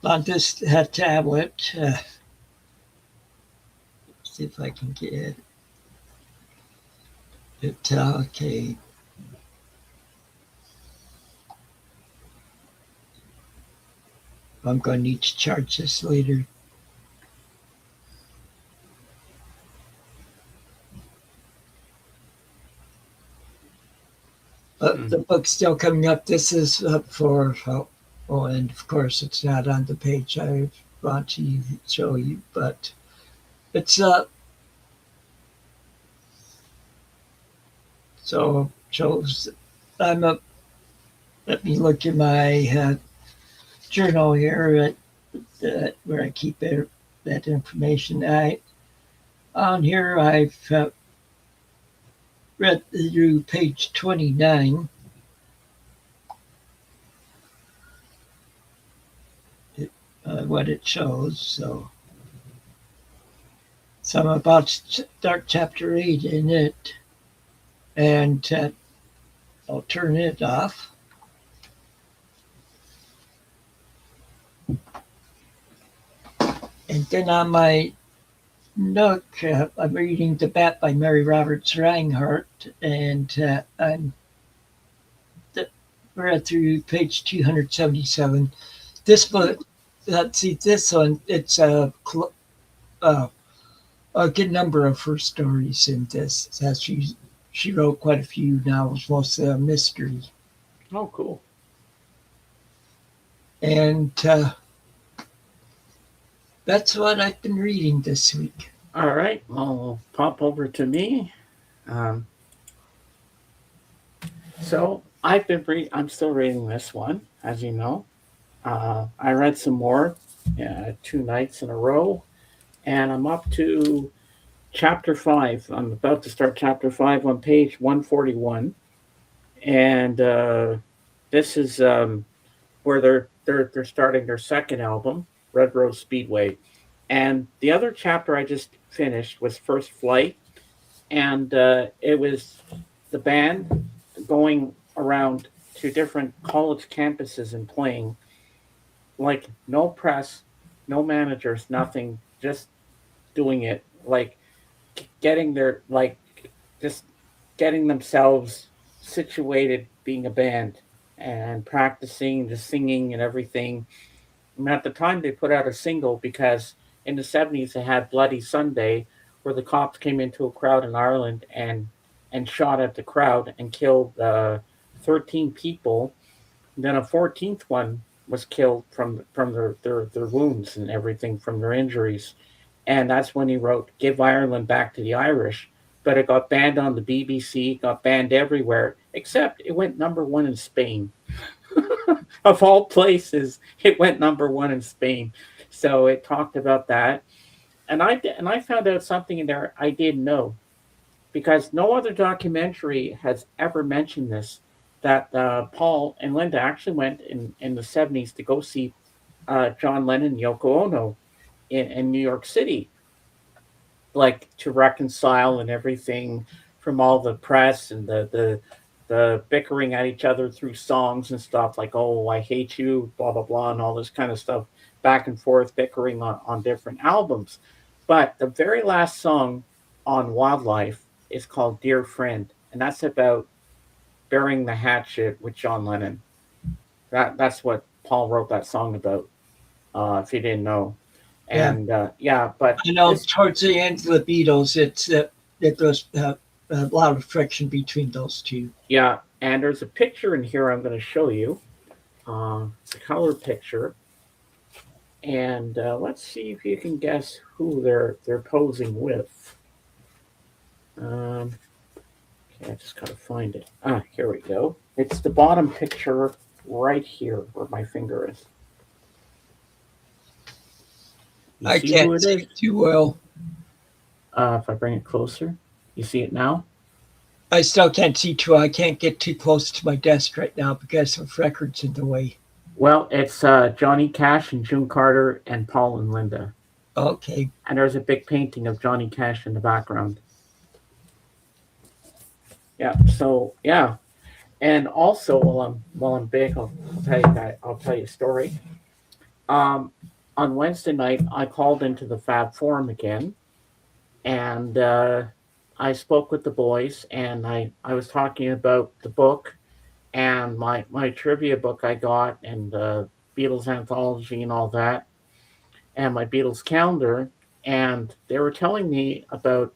A: on this tablet. See if I can get it. Okay. I'm going to need to charge this later.
B: Hmm.
A: The book's still coming up. This is up for, oh, and of course it's not on the page I want to show you, but it's so shows. I'm up. Let me look at my journal here where I keep that information. On here I've read through page 29. What it shows. So I'm about to start chapter 8 in it, and I'll turn it off. And then on my Nook, I'm reading The Bat by Mary Roberts Reinhardt, and I'm read through page 277. This book, let's see, this one, it's uh, a good number of her stories in this. As she wrote quite a few novels, mostly a mystery.
B: Oh, cool.
A: And that's what I've been reading this week.
B: All right. Well, we'll pop over to me. Um, so I'm still reading this one, as you know. I read some more, 2 nights in a row, and I'm up to chapter 5. I'm about to start chapter 5 on page 141, and this is where they're starting their second album, Red Rose Speedway. And the other chapter I just finished was First Flight, and it was the band going around to different college campuses and playing, like no press, no managers, nothing, just doing it, like getting their like just getting themselves situated being a band and practicing the singing and everything. And at the time they put out a single because in the 70s they had Bloody Sunday, where the cops came into a crowd in Ireland and shot at the crowd and killed 13 people. And then a 14th one was killed from their wounds and everything, from their injuries. And that's when he wrote "Give Ireland Back to the Irish." But it got banned on the BBC, got banned everywhere, except it went number one in Spain. Of all places, it went number one in Spain. So it talked about that, and I found out something in there I didn't know. because no other documentary has ever mentioned this. That Paul and Linda actually went in the 70s to go see John Lennon and Yoko Ono in New York City, like to reconcile and everything from all the press and the bickering at each other through songs and stuff like, oh, I hate you, blah blah blah, and all this kind of stuff, back and forth bickering on different albums. But the very last song on Wildlife is called Dear Friend, and that's about burying the hatchet with John Lennon. That's what Paul wrote that song about, if you didn't know.
A: Yeah.
B: And yeah, but
A: I know
B: this,
A: towards the end of the Beatles, that there's a lot of friction between those two.
B: yeah, and there's a picture in here I'm going to show you, a color picture, and let's see if you can guess who they're posing with. Okay, I just gotta find it. Ah, here we go. It's the bottom picture right here where my finger is. You
A: I
B: see who
A: can't
B: it
A: see
B: is?
A: it too well.
B: If I bring it closer, you see it now?
A: I still can't see too. I can't get too close to my desk right now because of records in the way.
B: Well, it's Johnny Cash and June Carter and Paul and Linda.
A: Okay.
B: And there's a big painting of Johnny Cash in the background. Yeah, so yeah. And also while I'm big, I'll tell you a story. Um, on Wednesday night, I called into the Fab Forum again, and I spoke with the boys, and I was talking about the book and my trivia book I got, and the Beatles anthology and all that, and my Beatles calendar, and they were telling me about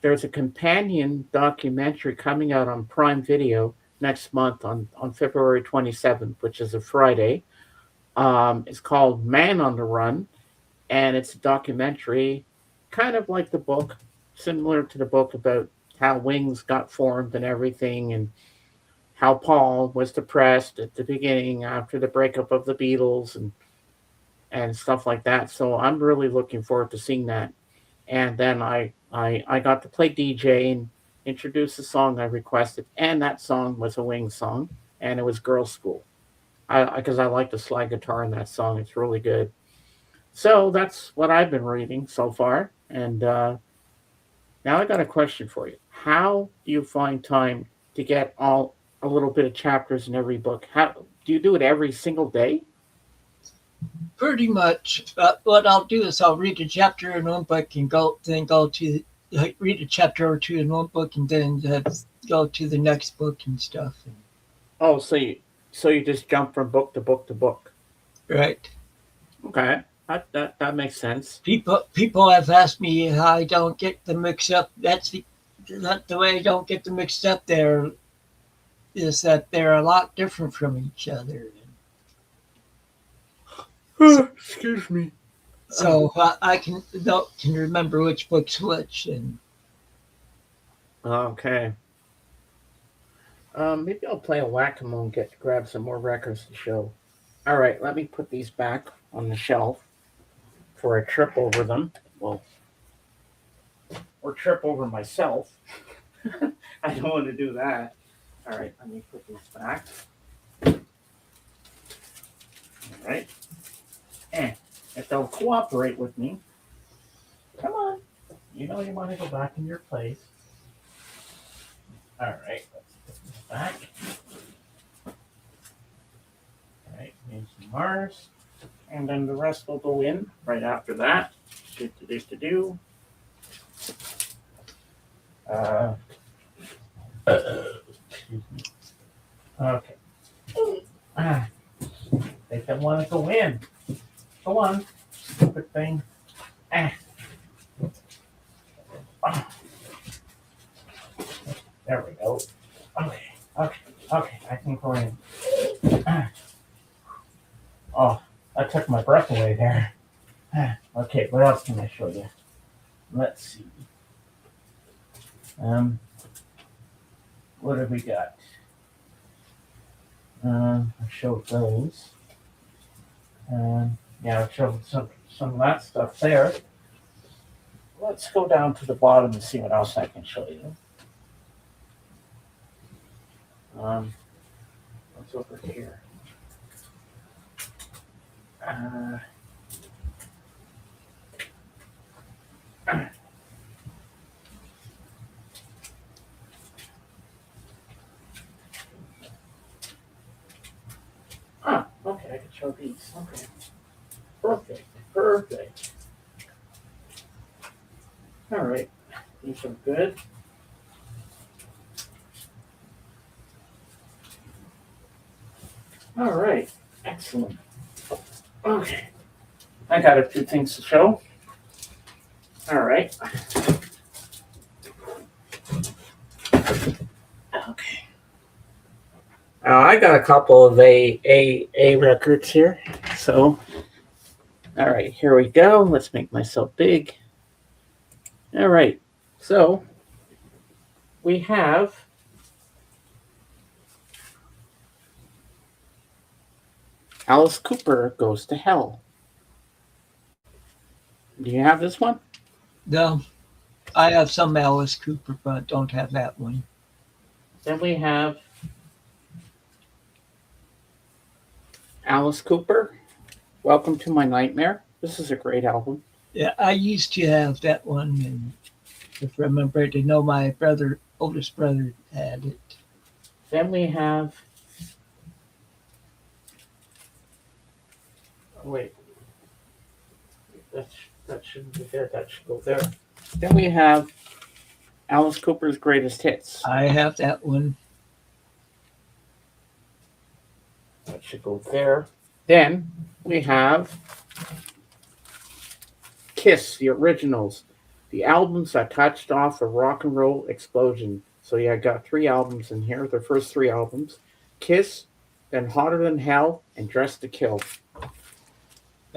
B: there's a companion documentary coming out on Prime Video next month on February 27th, which is a Friday. It's called Man on the Run, and it's a documentary, kind of like the book, similar to the book about how Wings got formed and everything, and how Paul was depressed at the beginning after the breakup of the Beatles and stuff like that. So I'm really looking forward to seeing that. And then I got to play DJ and introduce the song I requested, and that song was a Wings song, and it was Girls School. Because I like the slide guitar in that song. It's really good. So that's what I've been reading so far. And now I got a question for you. How do you find time to get all a little bit of chapters in every book? How do you do it every single day?
A: Pretty much. What I'll do is I'll read a chapter in one book and go to read a chapter or two in one book and then go to the next book and stuff.
B: Oh, so you just jump from book to book to book.
A: Right.
B: Okay, that makes sense.
A: People have asked me how I don't get them mixed up. That's not the way I don't get them mixed up. There is that they're a lot different from each other.
B: Excuse me.
A: So I can remember which book's which, and
B: Okay. Maybe I'll play a whack-a-mole and grab some more records to show. All right, let me put these back on the shelf before I trip over them. Well, or trip over myself. I don't want to do that. All right, let me put these back. All right. And if they'll cooperate with me, come on. You know you want to go back in your place. All right, let's put this back. All right, here's some Mars. And then the rest will go in right after that. Do. Excuse me. Okay. They don't want to go in. Go on, stupid thing. There we go. Okay. I can go in. Oh, that took my breath away there. Okay, what else can I show you? Let's see. What have we got? I showed those. Yeah, I showed some of that stuff there. Let's go down to the bottom and see what else I can show you. Um, what's over here? Uh, okay, I can show these. Okay, perfect, perfect. All right, these are good. All right, excellent. Okay, I got a few things to show. All right. Okay. I got a couple of A records here. So, all right, here we go. Let's make myself big. All right. So, we have Alice Cooper Goes to Hell. Do you have this one?
A: No, I have some Alice Cooper, but don't have that one.
B: Then we have Alice Cooper, Welcome to My Nightmare. This is a great album.
A: Yeah, I used to have that one, and if I remember, to know my oldest brother, had it.
B: Then we have. Oh, wait. That shouldn't be there. That should go there. Then we have Alice Cooper's Greatest Hits.
A: I have that one.
B: That should go there. Then we have Kiss, the originals, the albums that touched off a rock and roll explosion. So yeah, I got 3 albums in here. Their first 3 albums: Kiss, then Hotter Than Hell, and Dressed to Kill.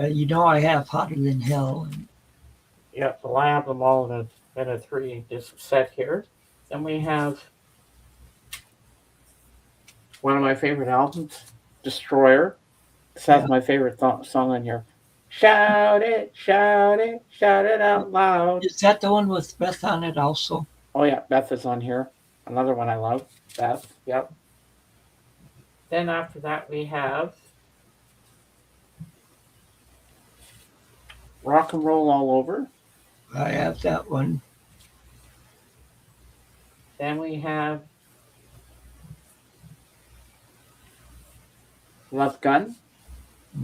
A: I have Hotter Than Hell. And
B: Yeah, so I have them all in a 3-disc set here. Then we have one of my favorite albums, Destroyer. This has my favorite song on here. Shout it, shout it, shout it out loud.
A: Is that the one with Beth on it also?
B: Oh yeah, Beth is on here. Another one I love, Beth. Yep. Then after that we have Rock and Roll All Over.
A: I have that one.
B: Then we have Love Gun.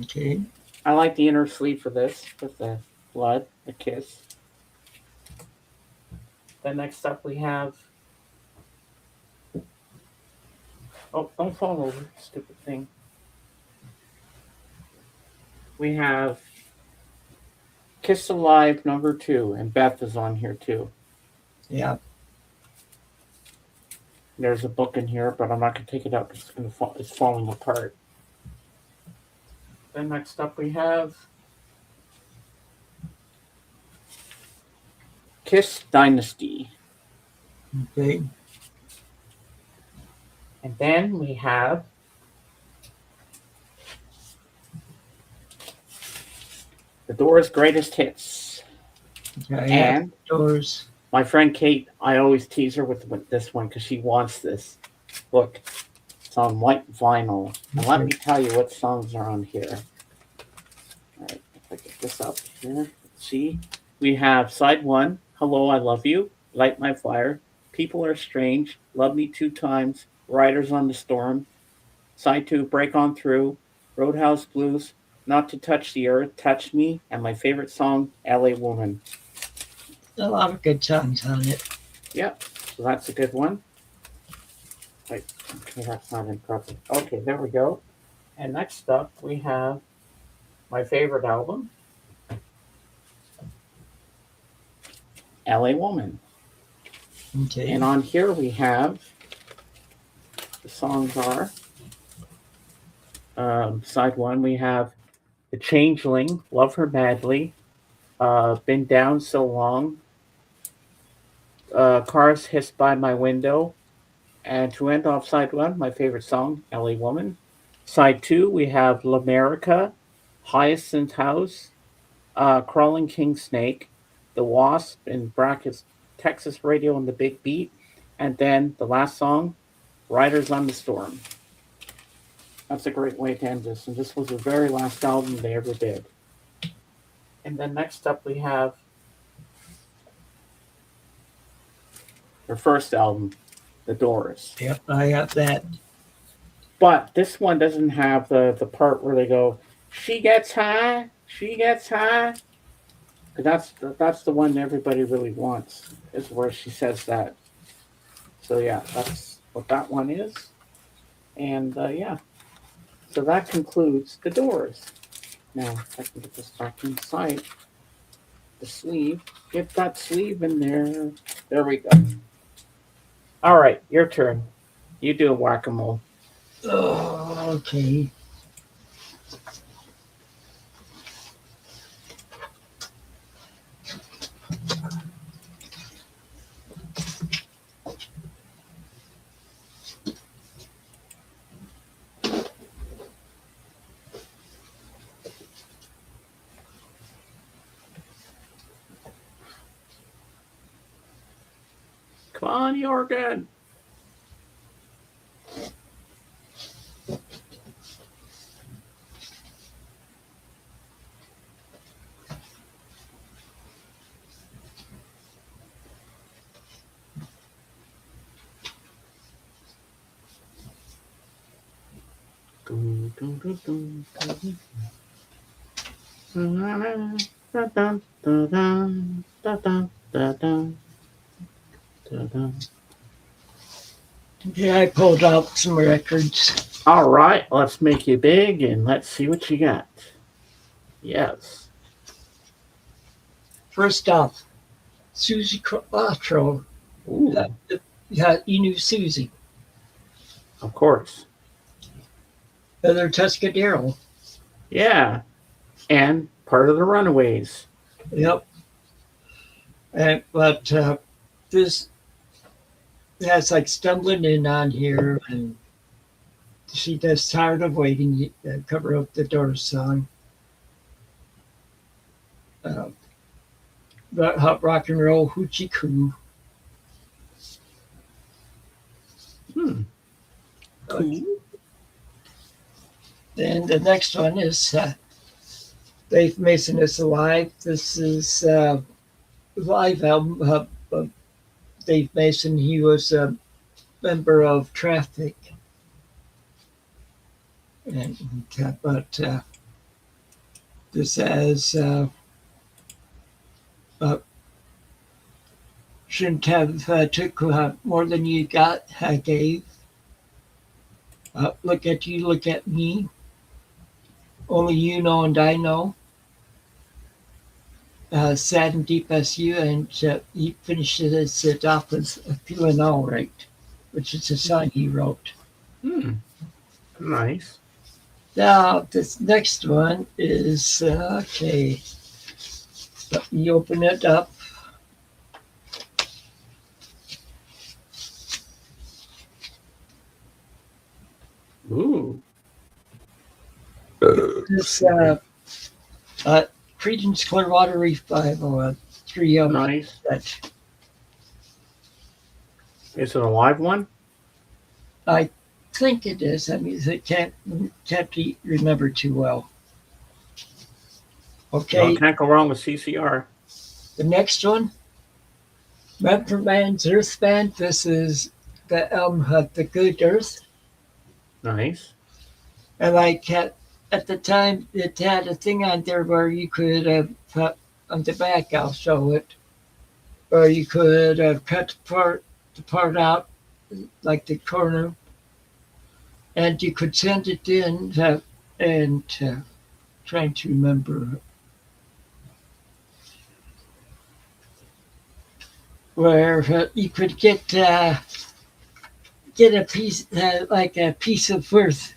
A: Okay.
B: I like the inner sleeve for this with the blood, the kiss. Then next up we have. Oh, don't fall over, stupid thing. We have Kiss Alive #2, and Beth is on here too.
A: Yeah.
B: There's a book in here, but I'm not going to take it out because it's falling apart. Then next up we have Kiss Dynasty.
A: Okay.
B: And then we have The Doors' Greatest Hits.
A: Okay.
B: And
A: Doors.
B: my friend Kate, I always tease her with this one because she wants this. Look, it's on white vinyl. And let me tell you what songs are on here. All right, if I get this up here, let's see. We have side 1, Hello, I Love You, Light My Fire, People Are Strange, Love Me 2 Times, Riders on the Storm. Side 2, Break On Through, Roadhouse Blues, Not to Touch the Earth, Touch Me, and my favorite song, LA Woman.
A: A lot of good songs on it.
B: Yep, so that's a good one. Wait, okay, that's not in properly. Okay, there we go. And next up, we have my favorite album, LA Woman.
A: Okay.
B: And on here we have, the songs are, side 1, we have The Changeling, Love Her Madly, Been Down So Long, Cars Hissed By My Window, and to end off side 1, my favorite song, LA Woman. Side 2, we have L'America, Hyacinth House, Crawling King Snake, The Wasp, in brackets, Texas Radio and the Big Beat, and then the last song, Riders on the Storm. That's a great way to end this. And this was the very last album they ever did. And then next up we have their first album, The Doors.
A: Yep, I have that.
B: But this one doesn't have the part where they go, she gets high, she gets high. That's the one everybody really wants, is where she says that. So yeah, that's what that one is. And yeah, so that concludes The Doors. Now, if I can get this back inside the sleeve, get that sleeve in there. There we go. All right, your turn. You do whack-a-mole.
A: Oh, okay.
B: Come on, Jorgen.
A: Yeah, I pulled out some records.
B: All right, let's make you big and let's see what you got. Yes.
A: First off, Susie Quattro.
B: Ooh,
A: Yeah, you knew Susie.
B: of course.
A: Other Tuscadero.
B: Yeah. And part of the Runaways.
A: Yep. But this has like stumbling in on here, and she does "Tired of Waiting," cover of the Doors song. Hot rock and roll hoochie coo.
B: Cool.
A: And the next one is Dave Mason is Alive. This is a live album of Dave Mason. He was a member of Traffic. And but this has shouldn't have took more than you got. I gave. Look at you, look at me. Only you know and I know. Sad and deep as you, and he finishes it off with "Feeling All Right," which is a song he wrote.
B: Nice.
A: Now, this next one is okay. Let me open it up.
B: Ooh.
A: This Creedence Clearwater Revival, 3 of
B: Nice.
A: that.
B: Is it a live one?
A: I think it is. I mean, I can't remember too well. Okay,
B: Well, can't go wrong with CCR.
A: the next one, Memphis Man's Earth Band. This is the album of The Good Earth.
B: Nice.
A: And like at the time, it had a thing on there where you could put on the back. I'll show it. Or you could cut the part out, like the corner, and you could send it in. And trying to remember where you could get a piece, like a piece of worth.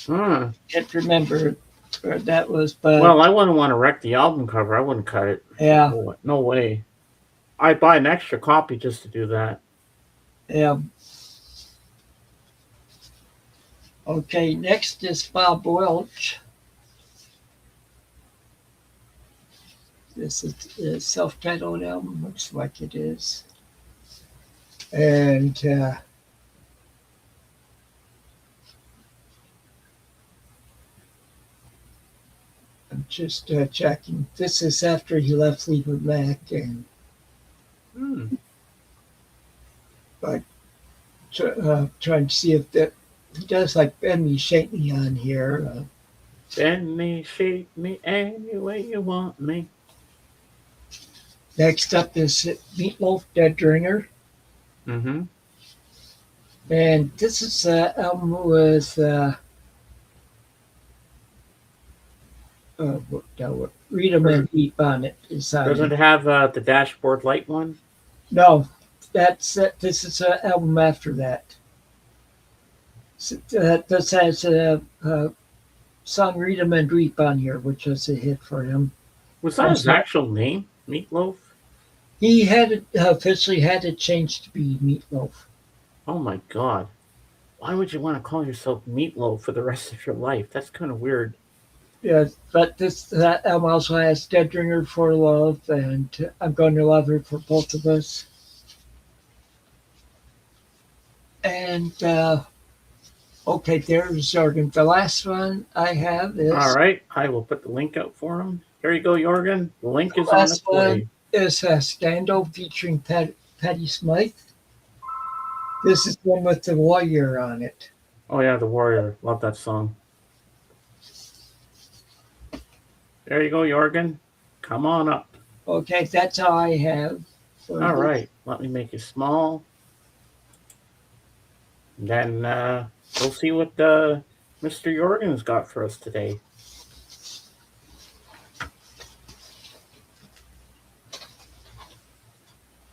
A: Can't remember where that was, but
B: Well, I wouldn't want to wreck the album cover. I wouldn't cut it.
A: yeah,
B: No way. I'd buy an extra copy just to do that.
A: yeah. Okay, next is Bob Welch. This is a self-titled album. Looks like it is. And I'm just checking. This is after he left Fleetwood Mac, and
B: Hmm.
A: but trying to see if that he does like Bend Me, Shake Me on here.
B: Bend me, shape me, any way you want me.
A: Next up is Meatloaf, Dead Ringer,
B: Mm-hmm.
A: and this is an album with Rita
B: Does it,
A: Mendeep on it. Is on
B: does
A: it.
B: it have the dashboard light one?
A: No, that's it. This is an album after that. This has a song Rita Mendeep on here, which was a hit for him.
B: Was that his
A: Also,
B: actual name? Meatloaf?
A: he had it officially had it changed to be Meatloaf.
B: Oh my god. Why would you want to call yourself Meatloaf for the rest of your life? That's kind of weird.
A: Yeah, but that album also has Dead Ringer for Love and I'm Going to Love Her for Both of Us. And okay, there's Jordan. The last one I have
B: All
A: is
B: right. I will put the link out for him. Here you go, Jorgen. The link
A: the
B: is on
A: last
B: its
A: one
B: way.
A: is Stando featuring Patty Smythe. This is one with the warrior on it.
B: Oh, yeah, The Warrior. Love that song. There you go, Jorgen. Come on up.
A: Okay, that's all I have.
B: All right. Let me make it small. And then we'll see what Mr. Jorgen's got for us today.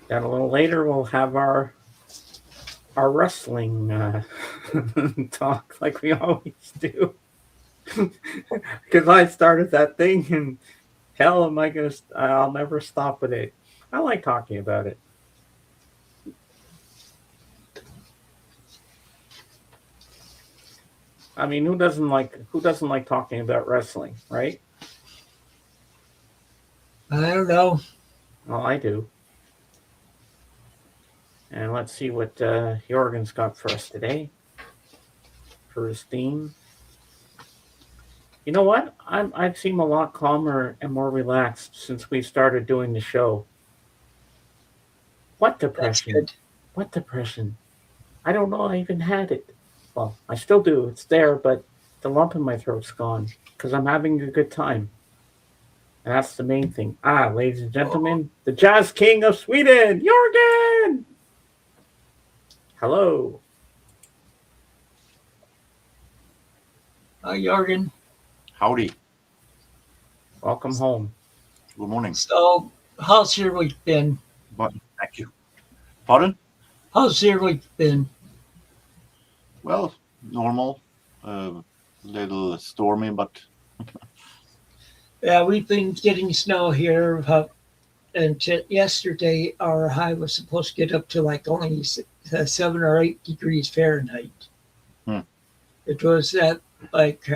B: Then a little later, we'll have our wrestling talk like we always do. Because I started that thing, and hell, am I gonna? I'll never stop with it. I like talking about it. I mean, who doesn't like talking about wrestling, right?
A: I don't know.
B: Well, I do. And let's see what Jorgen's got for us today for his theme. You know what? I've seemed a lot calmer and more relaxed since we started doing the show. What
A: That's
B: depression?
A: good.
B: What depression? I don't know I even had it. Well, I still do. It's there, but the lump in my throat's gone because I'm having a good time. And that's the main thing. Ah, ladies and gentlemen, the Jazz King of Sweden, Jorgen! Hello.
A: Hi, Jorgen.
C: Howdy.
B: Welcome home.
C: Good morning.
A: So, how's your week been?
C: Thank you. Pardon?
A: How's your week been?
C: Well, normal. Little stormy, but
A: Yeah, we've been getting snow here. And yesterday, our high was supposed to get up to like only 7 or 8 degrees Fahrenheit.
C: Hmm.
A: It was at like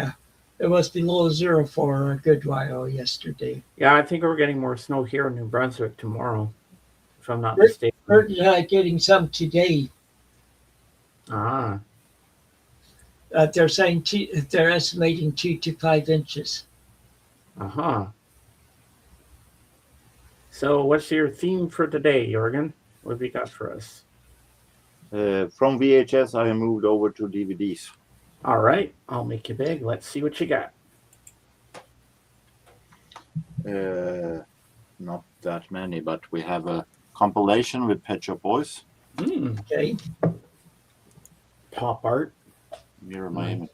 A: it was below zero for a good while yesterday.
B: Yeah, I think we're getting more snow here in New Brunswick tomorrow, if I'm not
A: We're,
B: mistaken.
A: we're getting some today.
B: Ah,
A: They're saying they're estimating 2 to 5 inches.
B: uh-huh. So what's your theme for today, Jorgen? What have you got for us?
C: from VHS I moved over to DVDs.
B: All right, I'll make you big. Let's see what you got.
C: Not that many, but we have a compilation with Pet Shop Boys.
A: Okay.
B: Pop art.
C: Here in Miami.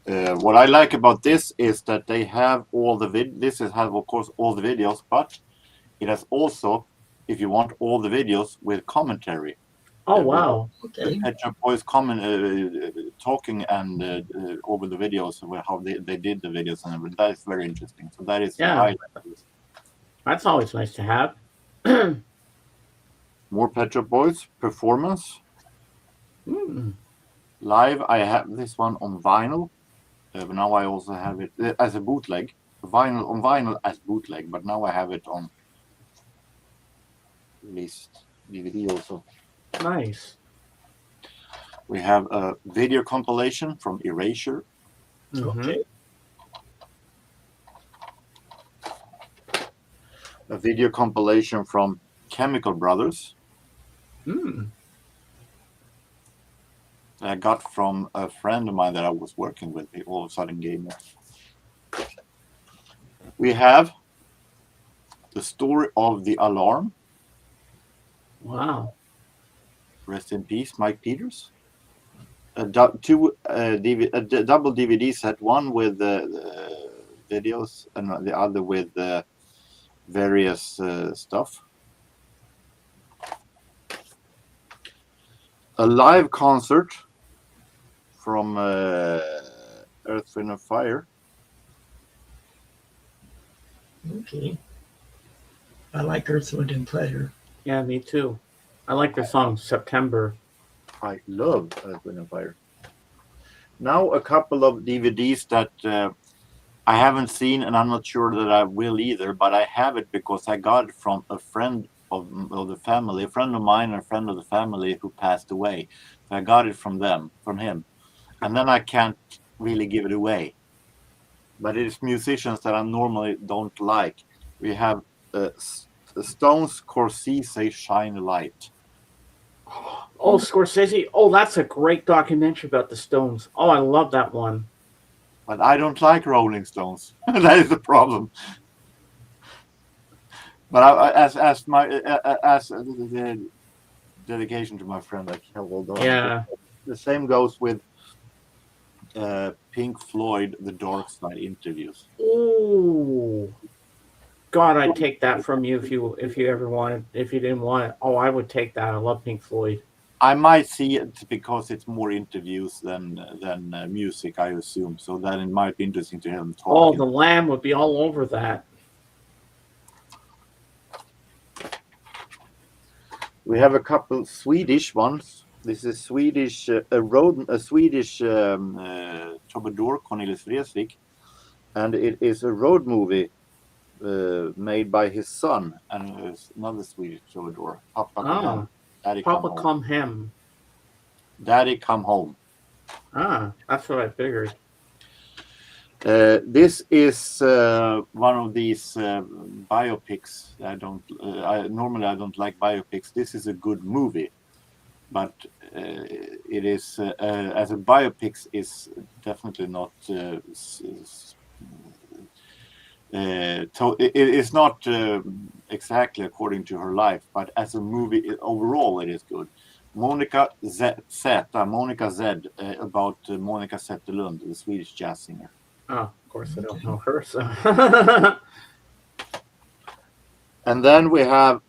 C: What I like about this is that they have all the this has of course all the videos, but it has also, if you want, all the videos with commentary.
B: Oh, wow.
A: Okay.
C: Pet Shop Boys talking and over the videos how they did the videos, and everything. That is very interesting. So that is
B: Yeah.
C: the highlight of this.
B: That's always nice to have.
C: More Pet Shop Boys performance live. I have this one on vinyl, but now I also have it as a bootleg. Vinyl as bootleg, but now I have it on released DVD also.
B: Nice.
C: We have a video compilation from Erasure.
B: Mhm.
A: Okay.
C: A video compilation from Chemical Brothers.
B: Mm.
C: That I got from a friend of mine that I was working with. He all of a sudden gave me. We have the story of the alarm.
B: Wow.
C: Rest in peace, Mike Peters. A double DVD set, one with videos and the other with various stuff. A live concert from Earth, Wind and Fire.
A: Okay. I like Earth, Wind, and Fire.
B: Yeah, me too. I like their song September.
C: I love Earth, Wind and Fire. Now a couple of DVDs that I haven't seen, and I'm not sure that I will either, but I have it because I got it from a friend of the family, a friend of mine and a friend of the family who passed away. So I got it from him. And then I can't really give it away. But it is musicians that I normally don't like. We have Stones, Scorsese, Shine a Light.
B: Oh, Scorsese. Oh, that's a great documentary about the Stones. Oh, I love that one.
C: But I don't like Rolling Stones. That is the problem. But as the dedication to my friend, I can't hold on.
B: Yeah.
C: The same goes with Pink Floyd, The Dark Side interviews.
B: Ooh. God, I'd take that from you if you ever wanted. If you didn't want it, oh, I would take that. I love Pink Floyd.
C: I might see it because it's more interviews than music, I assume. So that it might be interesting to hear them talk.
B: Oh, the Lamb would be all over that.
C: We have a couple Swedish ones. This is Swedish Swedish troubadour, Cornelis Vreeswijk, and it is a road movie made by his son, and it's another Swedish troubadour, Papa Come Home. Daddy
B: Papa
C: Come Home.
B: Come Hem.
C: Daddy Come Home.
B: That's what I figured.
C: This is one of these biopics. I normally don't like biopics. This is a good movie, but it is as a biopics is definitely not. It is not exactly according to her life, but as a movie overall, it is good. Monica Z, about Monica Zetterlund, the Swedish jazz singer.
B: Oh, of course I don't know her. So.
C: And then we have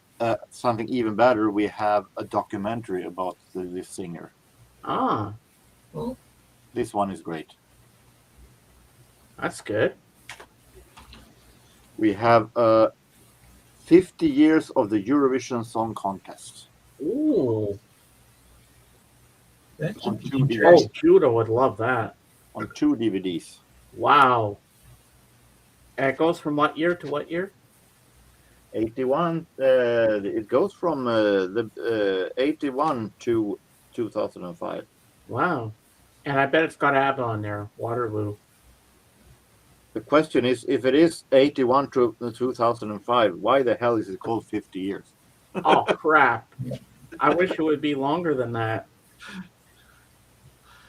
C: something even better. We have a documentary about this singer.
A: Well,
C: This one is great.
B: That's good.
C: We have 50 years of the Eurovision Song Contest.
B: Ooh.
A: that
C: On
A: should be
C: two
A: interesting.
B: Oh, Judah would love that.
C: On 2 DVDs.
B: Wow. And it goes from what year to what year?
C: 81. It goes from the 81 to 2005.
B: Wow. And I bet it's got ABBA on there. Waterloo.
C: The question is, if it is 81 to 2005, why the hell is it called 50 years?
B: Oh, crap. I wish it would be longer than that.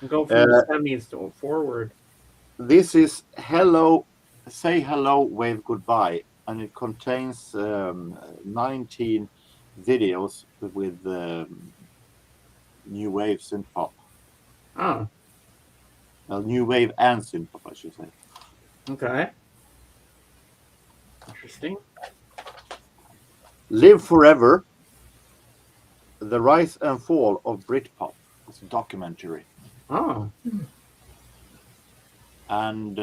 B: Go from the 70s to forward.
C: This is Hello, Say Hello, Wave Goodbye, and it contains 19 videos with new wave synth pop.
B: Oh,
C: Well, new wave and synth pop, I should say.
B: okay. Interesting.
C: Live Forever, The Rise and Fall of Britpop. It's a documentary.
B: Oh,
C: And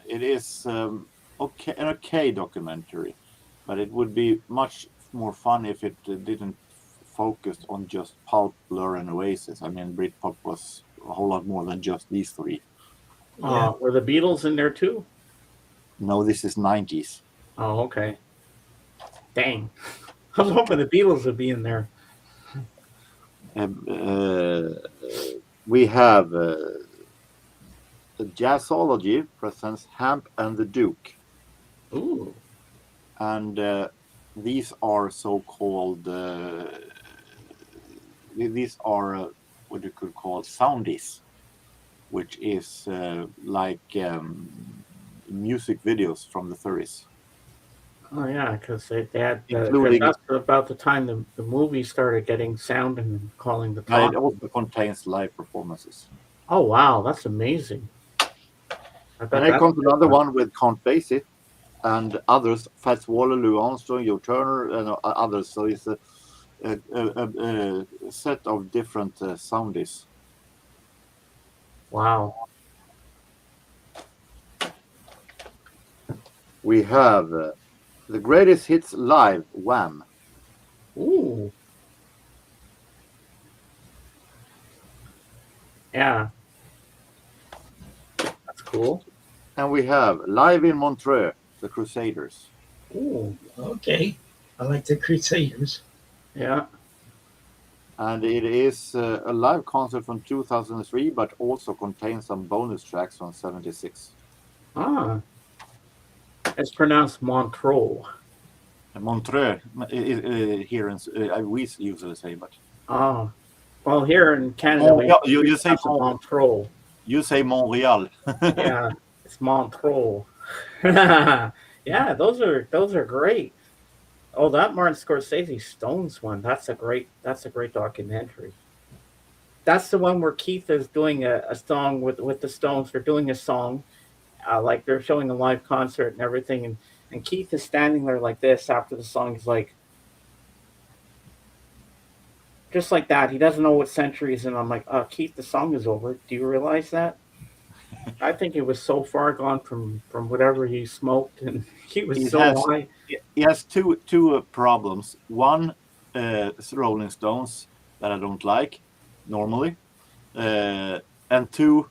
C: it is an okay documentary, but it would be much more fun if it didn't focus on just Pulp, Blur, and Oasis. I mean, Britpop was a whole lot more than just these three.
A: Yeah.
B: were the Beatles in there too?
C: No, this is 90s.
B: Oh, okay. Dang. I was hoping the Beatles would be in there.
C: We have the Jazzology presents Hamp and the Duke.
B: Ooh.
C: And these are so-called these are what you could call soundies, which is like music videos from the 30s.
B: Oh yeah, because they had because
C: Including
B: that's about the time the movie started getting sound and calling the
C: it
B: talk.
C: also contains live performances.
B: Oh wow, that's amazing. I bet
C: And I
B: that's
C: come
B: a
C: to
B: good
C: another
B: one.
C: one with Count Basie and others, Fats Waller, Lou Armstrong, Joe Turner, and others. So it's a set of different soundies.
B: Wow.
C: We have the greatest hits live, Wham.
B: Ooh. Yeah. That's cool.
C: And we have live in Montreux, the Crusaders.
B: Ooh.
A: Okay. I like the Crusaders.
B: Yeah.
C: And it is a live concert from 2003, but also contains some bonus tracks from 76.
B: Ah. It's pronounced Montreux.
C: Montreux, here we usually say, but
B: Oh. Well, here in Canada, we
C: you say
B: Montreux.
C: You say Montreal.
B: Yeah, it's Montreux. Yeah, those are great. Oh, that Martin Scorsese Stones one. That's a great documentary. That's the one where Keith is doing a song with the Stones. They're doing a song, like they're showing a live concert and everything, and Keith is standing there like this after the song. He's like, just like that. He doesn't know what century he's in. I'm like, Keith, the song is over. Do you realize that? I think it was so far gone from whatever he smoked, and he was so high.
C: He has two problems. One, Rolling Stones that I don't like normally, and two,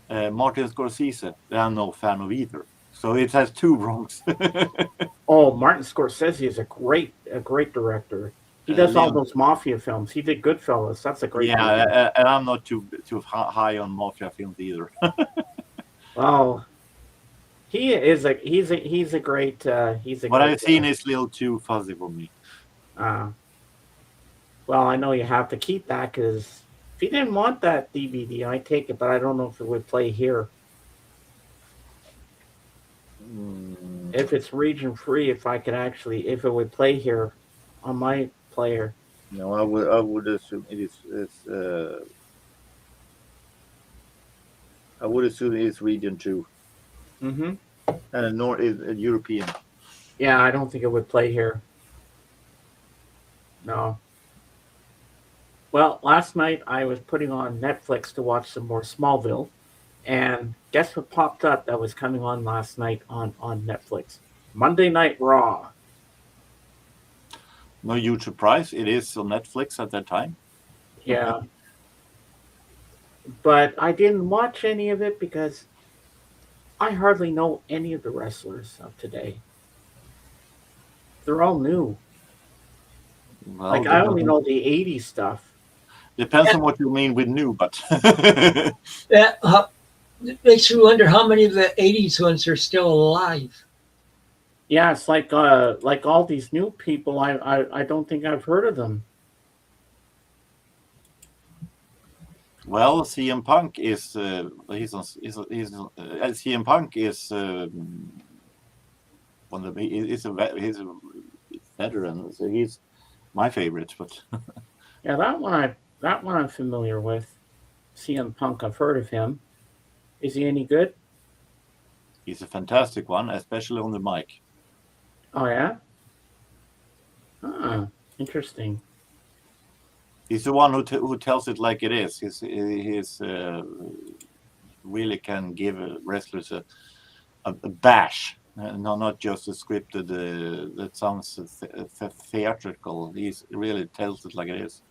C: Martin Scorsese that I'm no fan of either. So it has two wrongs.
B: Oh, Martin Scorsese is a great director. He does all those mafia films. He did Goodfellas. That's a great.
C: Yeah, and I'm not too high on mafia films either.
B: Well, he's a great.
C: What I've seen is a little too fuzzy for me.
B: Well, I know you have to keep that because if you didn't want that DVD, I take it, but I don't know if it would play here. If it's region free, if it would play here on my player.
C: No, I would assume it is. I would assume it is region 2.
B: Mm-hmm.
C: And North is European.
B: Yeah, I don't think it would play here. No. Well, last night I was putting on Netflix to watch some more Smallville, and guess what popped up that was coming on last night on Netflix? Monday Night Raw.
C: No huge surprise. It is on Netflix at that time.
B: Yeah. But I didn't watch any of it because I hardly know any of the wrestlers of today. They're all new.
C: Well,
B: like I only know the 80s stuff.
C: Depends on what you mean with new, but
A: That makes me wonder how many of the 80s ones are still alive.
B: Yeah, it's like all these new people. I don't think I've heard of them.
C: Well, CM Punk is CM Punk is he's a veteran, so he's my favorite. But
B: yeah, that one I'm familiar with. CM Punk, I've heard of him. Is he any good?
C: He's a fantastic one, especially on the mic.
B: Oh yeah. Interesting.
C: He's the one who tells it like it is. He's really can give wrestlers a bash, not just a scripted that sounds theatrical. He really tells it like it is.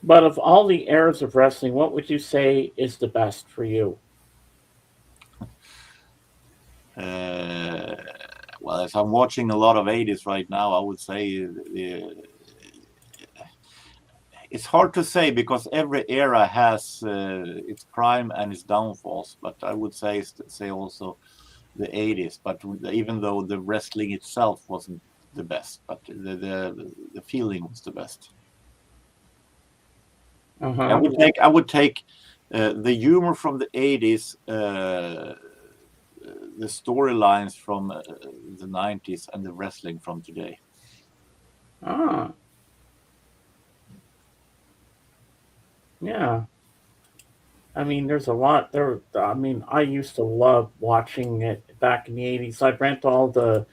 B: But of all the eras of wrestling, what would you say is the
C: Well, as I'm watching a lot of 80s right now, I would say it's hard to say because every era has its prime and its downfalls. But I would say also the 80s. But even though the wrestling itself wasn't the best, but the feeling was the best. I would take the humor from the 80s, the storylines from the 90s, and the wrestling from today.
B: Ah. Yeah. I mean, there's a lot there. I mean, I used to love watching it back in the 80s. I'd rent all the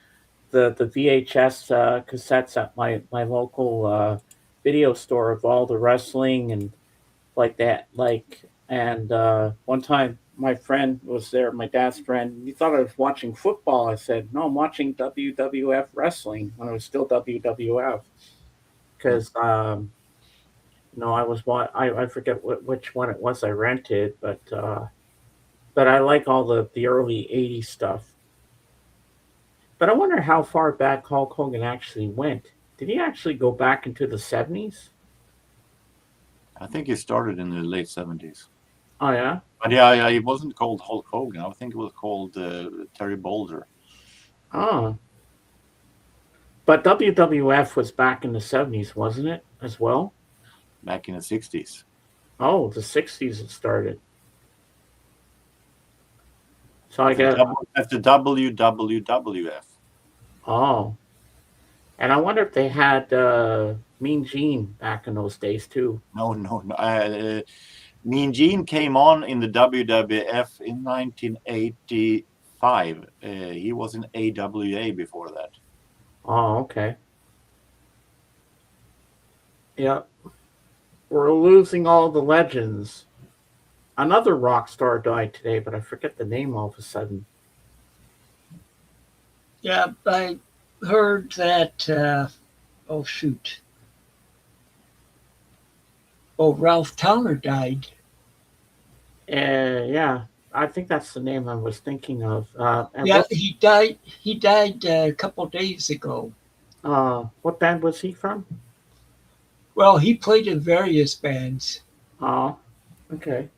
B: VHS cassettes at my local video store of all the wrestling and like that. And one time my friend was there, my dad's friend. He thought I was watching football. I said, no, I'm watching WWF wrestling when it was still WWF. Because I was I forget which one it was I rented, but I like all the early '80s stuff. But I wonder how far back Hulk Hogan actually went. Did he actually go back into the '70s?
C: I think he started in the late 70s.
B: Oh yeah.
C: But yeah, it wasn't called Hulk Hogan. I think it was called Terry Boulder.
B: Oh. But WWF was back in the '70s, wasn't it, as well?
C: Back in the 60s.
B: Oh, the '60s it started. So I
C: That's
B: guess.
C: That's the WWF.
B: Oh. And I wonder if they had Mean Gene back in those days too.
C: No. Mean Gene came on in the WWF in 1985. He was in AWA before that.
B: Oh, okay. Yeah. We're losing all the legends. Another rock star died today, but I forget the name all of a sudden.
A: Yeah, I heard that. Oh shoot! Oh, Ralph Towner died.
B: Yeah, I think that's the name I was thinking of.
A: Yeah, he died. He died a couple days ago.
B: What band was he from?
A: Well, he played in various bands.
B: Oh, okay.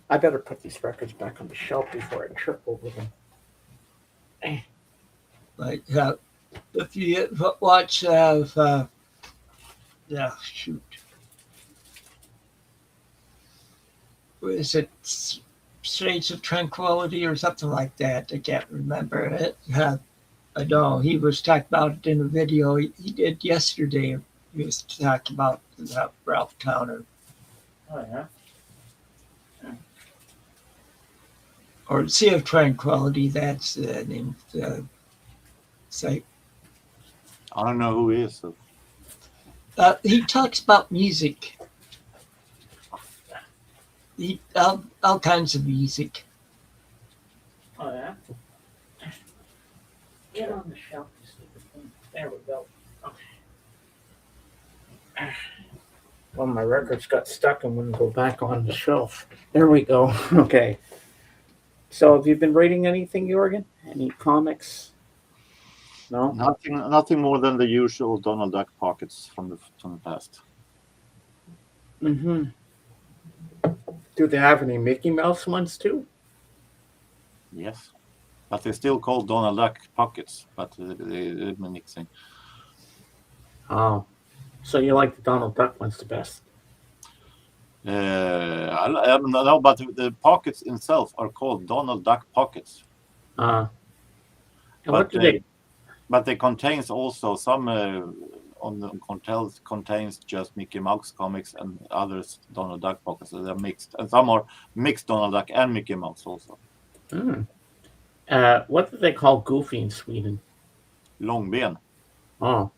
B: I better put these records back on the shelf before I trip over them.
A: But if you watch, yeah, shoot, is it Shades of Tranquility or something like that? I can't remember it. I know he was talking about it in a video he did yesterday. He was talking about Ralph Towner.
B: Oh yeah.
A: Or Sea of Tranquility, that's the name of the site.
C: I don't know who he is. So.
A: He talks about music. All kinds of music.
B: Oh yeah. Get on the shelf, you stupid thing. There we go. Okay. Well, my records got stuck and wouldn't go back on the shelf. There we go. Okay. So, have you been reading anything, Jorgen? Any comics? No.
C: Nothing more than the usual Donald Duck pockets from the past.
B: Mm-hmm. Do they have any Mickey Mouse ones too?
C: Yes, but they're still called Donald Duck pockets, but they're mixing.
B: Oh, so you like the Donald Duck ones the best?
C: I don't know, but the pockets themselves are called Donald Duck pockets.
B: And what do they?
C: But they contains also some contains just Mickey Mouse comics and others Donald Duck pockets. So they're mixed, and some are mixed Donald Duck and Mickey Mouse also.
B: What do they call Goofy in Sweden?
C: Långben.
B: Oh,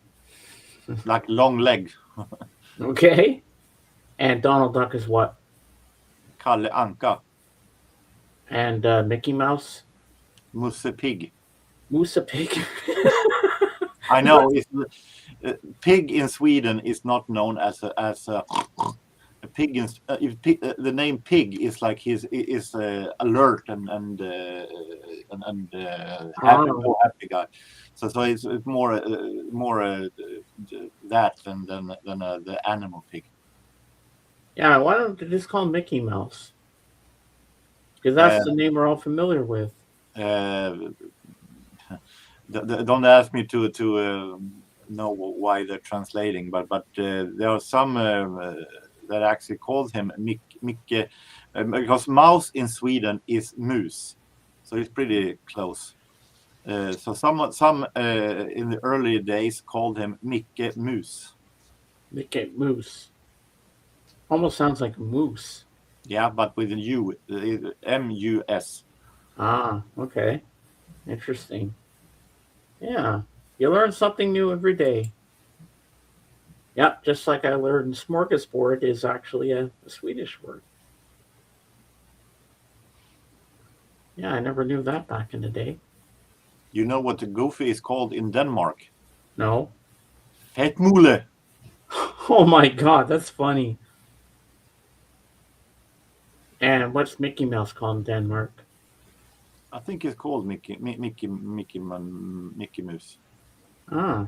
C: like long leg.
B: Okay. And Donald Duck is what?
C: Kalle Anka.
B: And Mickey Mouse?
C: Musse Pig.
B: Musse Pig.
C: I know. Pig in Sweden is not known as a pig the name Pig is like his is alert and happy, happy guy. So it's more that than the animal pig.
B: Yeah, why don't they just call him Mickey Mouse? Because that's the name we're all familiar with.
C: Don't ask me to know why they're translating, but there are some that actually called him Micke, because mouse in Sweden is mus, so it's pretty close. So some in the early days called him Micke Mus.
B: Mickey Moose. Almost sounds like a moose.
C: Yeah, but with an U, M-U-S.
B: Ah, okay. Interesting. Yeah, you learn something new every day. Yep, just like I learned smorgasbord is actually a Swedish word. Yeah, I never knew that back in the day.
C: You know what the goofy is called in Denmark?
B: No.
C: Fetmule.
B: Oh my God, that's funny. And what's Mickey Mouse called in Denmark?
C: I think it's called Mickey Mouse.
B: Ah.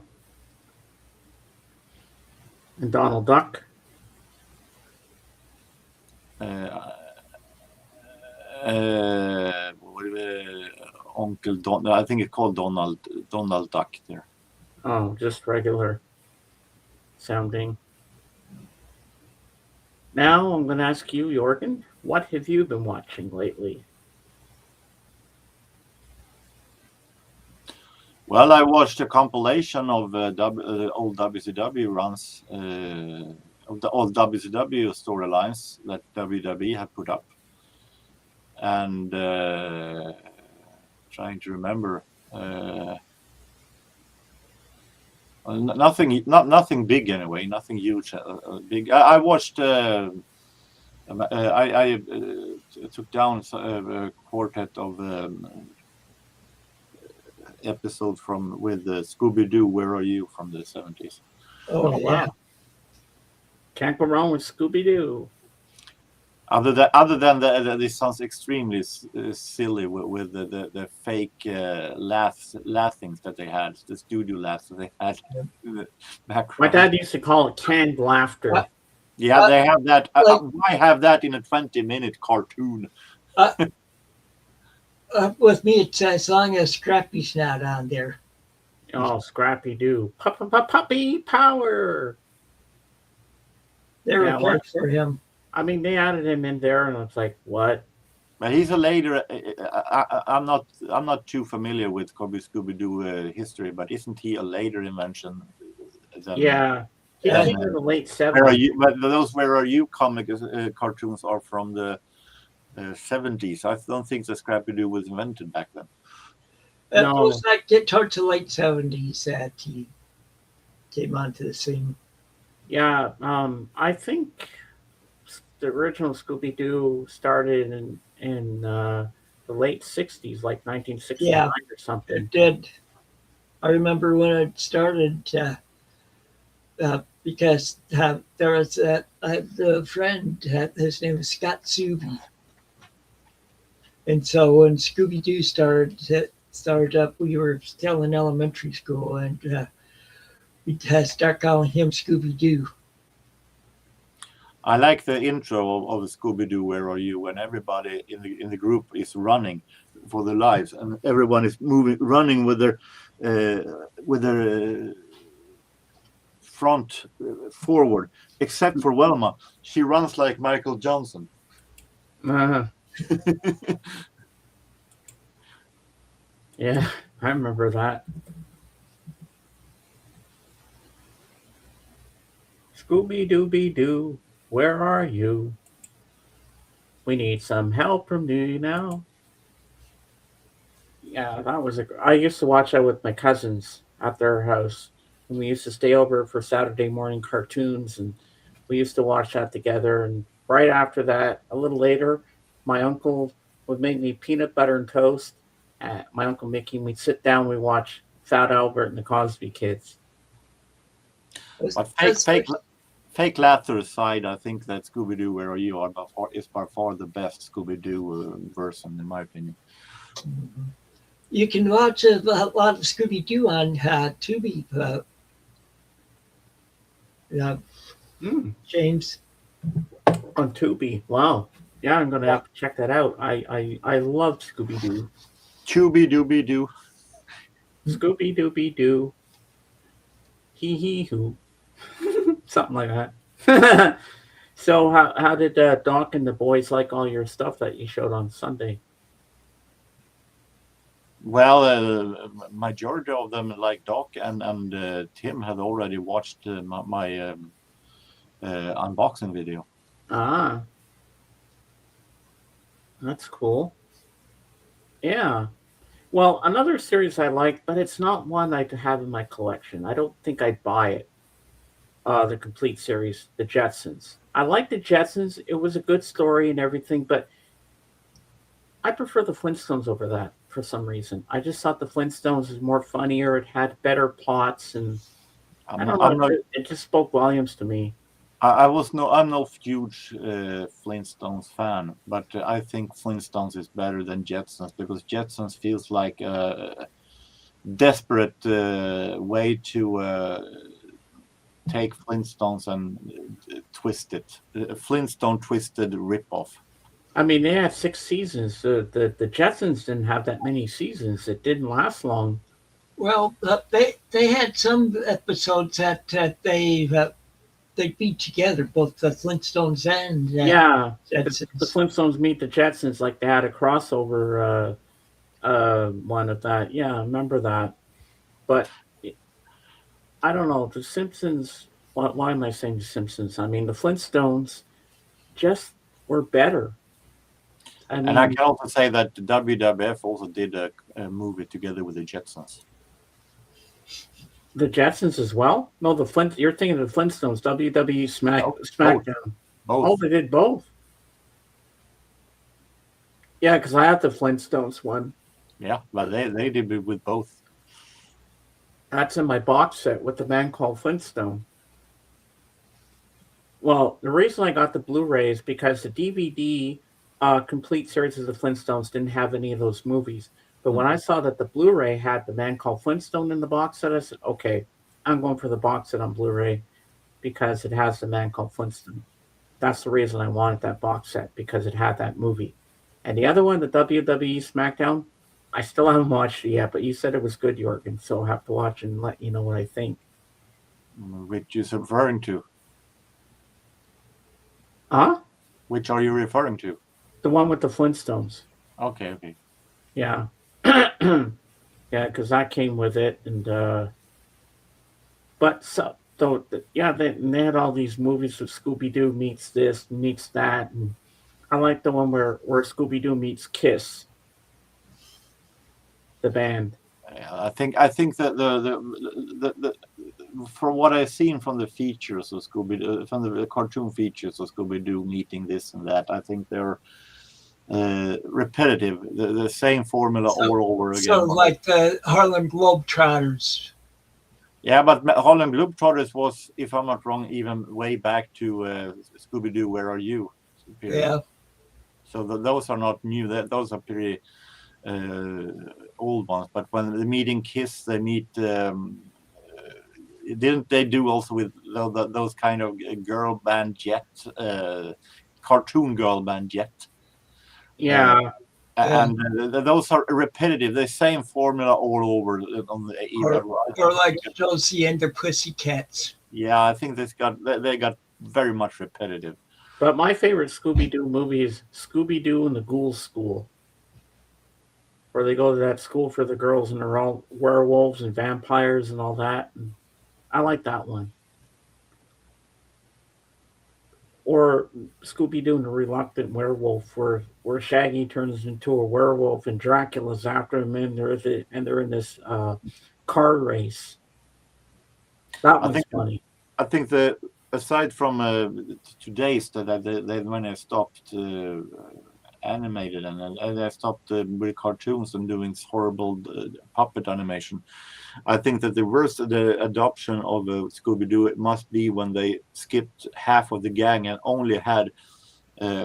B: And Donald Duck?
C: Uncle Don. I think it's called Donald Duck there.
B: Oh, just regular sounding. Now I'm going to ask you, Jorgen, what have you been watching lately?
C: Well, I watched a compilation of old WCW runs, of the old WCW storylines that WWE had put up, and trying to remember. Nothing big anyway. Nothing huge. Big. I watched. I took down a quartet of episodes with Scooby Doo. Where Are You from the 70s?
A: Oh, yeah.
B: Wow. Can't go wrong with Scooby Doo.
C: Other than this sounds extremely silly with the fake laughings that they had, the studio laughs that they had in the background.
B: My dad used to call it canned laughter.
C: Yeah, they have that. Why have that in a 20-minute cartoon?
A: With me, it's as long as Scrappy's not on there.
B: Oh, Scrappy Doo. Puppy power.
A: They were good for him.
B: I mean, they added him in there, and it's like, what?
C: But he's a later. I'm not too familiar with Scooby Doo history, but isn't he a later invention?
B: Yeah, he came in the late 70s.
C: Where Are You? But those Where Are You comic cartoons are from the 70s. I don't think the Scrappy Doo was invented back then.
A: It was like get towards the late 70s that he came onto the scene.
B: Yeah, I think the original Scooby Doo started in the late 60s, like 1969 or something.
A: It did. I remember when it started because there was a friend, his name was Scott Suby. And so when Scooby Doo started up, we were still in elementary school, and we started calling him Scooby Doo.
C: I like the intro of Scooby Doo. Where Are You? When everybody in the group is running for their lives, and everyone is running with their front forward, except for Velma. She runs like Michael Johnson.
B: Yeah, I remember that. Scooby Dooby Doo, where are you? We need some help from you now. Yeah, that was I used to watch that with my cousins at their house. And we used to stay over for Saturday morning cartoons, and we used to watch that together. And right after that, a little later, my uncle would make me peanut butter and toast. My Uncle Mickey, and we'd sit down, we'd watch Fat Albert and the Cosby Kids.
C: But fake laughter aside, I think that Scooby-Doo Where Are You is by far the best Scooby-Doo version, in my opinion.
A: You can watch a lot of Scooby-Doo on Tubi, James.
B: On Tubi. Wow. Yeah, I'm gonna have to check that out. I love Scooby-Doo.
C: Chooby-Dooby-Doo.
B: Scooby-Dooby-Doo. Hee-hee-hoo. Something like that. So how did Doc and the boys like all your stuff that you showed on Sunday?
C: Well, majority of them, like Doc and Tim, had already watched my unboxing video.
B: Ah, that's cool. Yeah. Well, another series I like, but it's not one I have in my collection. I don't think I'd buy it. The complete series, The Jetsons. I like The Jetsons. It was a good story and everything, but I prefer the Flintstones over that for some reason. I just thought the Flintstones was more funnier. It had better plots, and I don't know. It just spoke volumes to me.
C: I'm no huge Flintstones fan, but I think Flintstones is better than Jetsons because Jetsons feels like a desperate way to take Flintstones and twist it. Flintstone twisted ripoff.
B: I mean, they had 6 seasons. The Jetsons didn't have that many seasons. It didn't last long.
A: Well, they had some episodes that they beat together, both the Flintstones and
B: Yeah,
A: Jetsons.
B: the Flintstones meet the Jetsons, like they had a crossover one of that. Yeah, I remember that. But I don't know. The Simpsons. Why am I saying the Simpsons? I mean, the Flintstones just were better.
C: And I can also say that the WWF also did a movie together with the Jetsons.
B: The Jetsons as well? No, you're thinking of the Flintstones, WWE SmackDown.
C: Both.
B: Oh, they did both. Yeah, because I have the Flintstones one.
C: Yeah, but they did it with both.
B: That's in my box set with the Man Called Flintstone. Well, the reason I got the Blu-ray is because the DVD complete series of the Flintstones didn't have any of those movies. But when I saw that the Blu-ray had the Man Called Flintstone in the box set, I said, okay, I'm going for the box set on Blu-ray because it has the Man Called Flintstone. That's the reason I wanted that box set, because it had that movie. And the other one, the WWE SmackDown, I still haven't watched it yet, but you said it was good, Jorgen, so I'll have to watch and let you know what I think.
C: Which is referring to?
B: Huh?
C: Which are you referring to?
B: The one with the Flintstones.
C: Okay.
B: Yeah. Yeah, because that came with it, and they had all these movies with Scooby-Doo meets this, meets that, and I like the one where Scooby-Doo meets Kiss, the band.
C: I think that the from what I've seen from the features of Scooby-Doo, from the cartoon features of Scooby-Doo meeting this and that, I think they're repetitive, the same formula all over again.
A: So like the Harlem Globetrotters.
C: Yeah, but Harlem Globetrotters was, if I'm not wrong, even way back to Scooby-Doo Where Are You? Period.
A: Yeah.
C: So those are not new. Those are pretty old ones. But when they meeting Kiss, they meet. Didn't they do also with those kind of girl band Jet, cartoon girl band Jet?
B: Yeah.
C: And those are repetitive. The same formula all over.
A: Or like Josie and the Pussycats.
C: Yeah, I think they got very much repetitive.
B: But my favorite Scooby-Doo movie is Scooby-Doo and the Ghoul School, where they go to that school for the girls and they're all werewolves and vampires and all that. And I like that one. Or Scooby-Doo and the Reluctant Werewolf, where Shaggy turns into a werewolf and Dracula's after him, and they're in this car race. That one's funny.
C: I think that aside from today's that they when they stopped animated and they stopped with cartoons and doing horrible puppet animation, I think that the adoption of Scooby-Doo, it must be when they skipped half of the gang and only had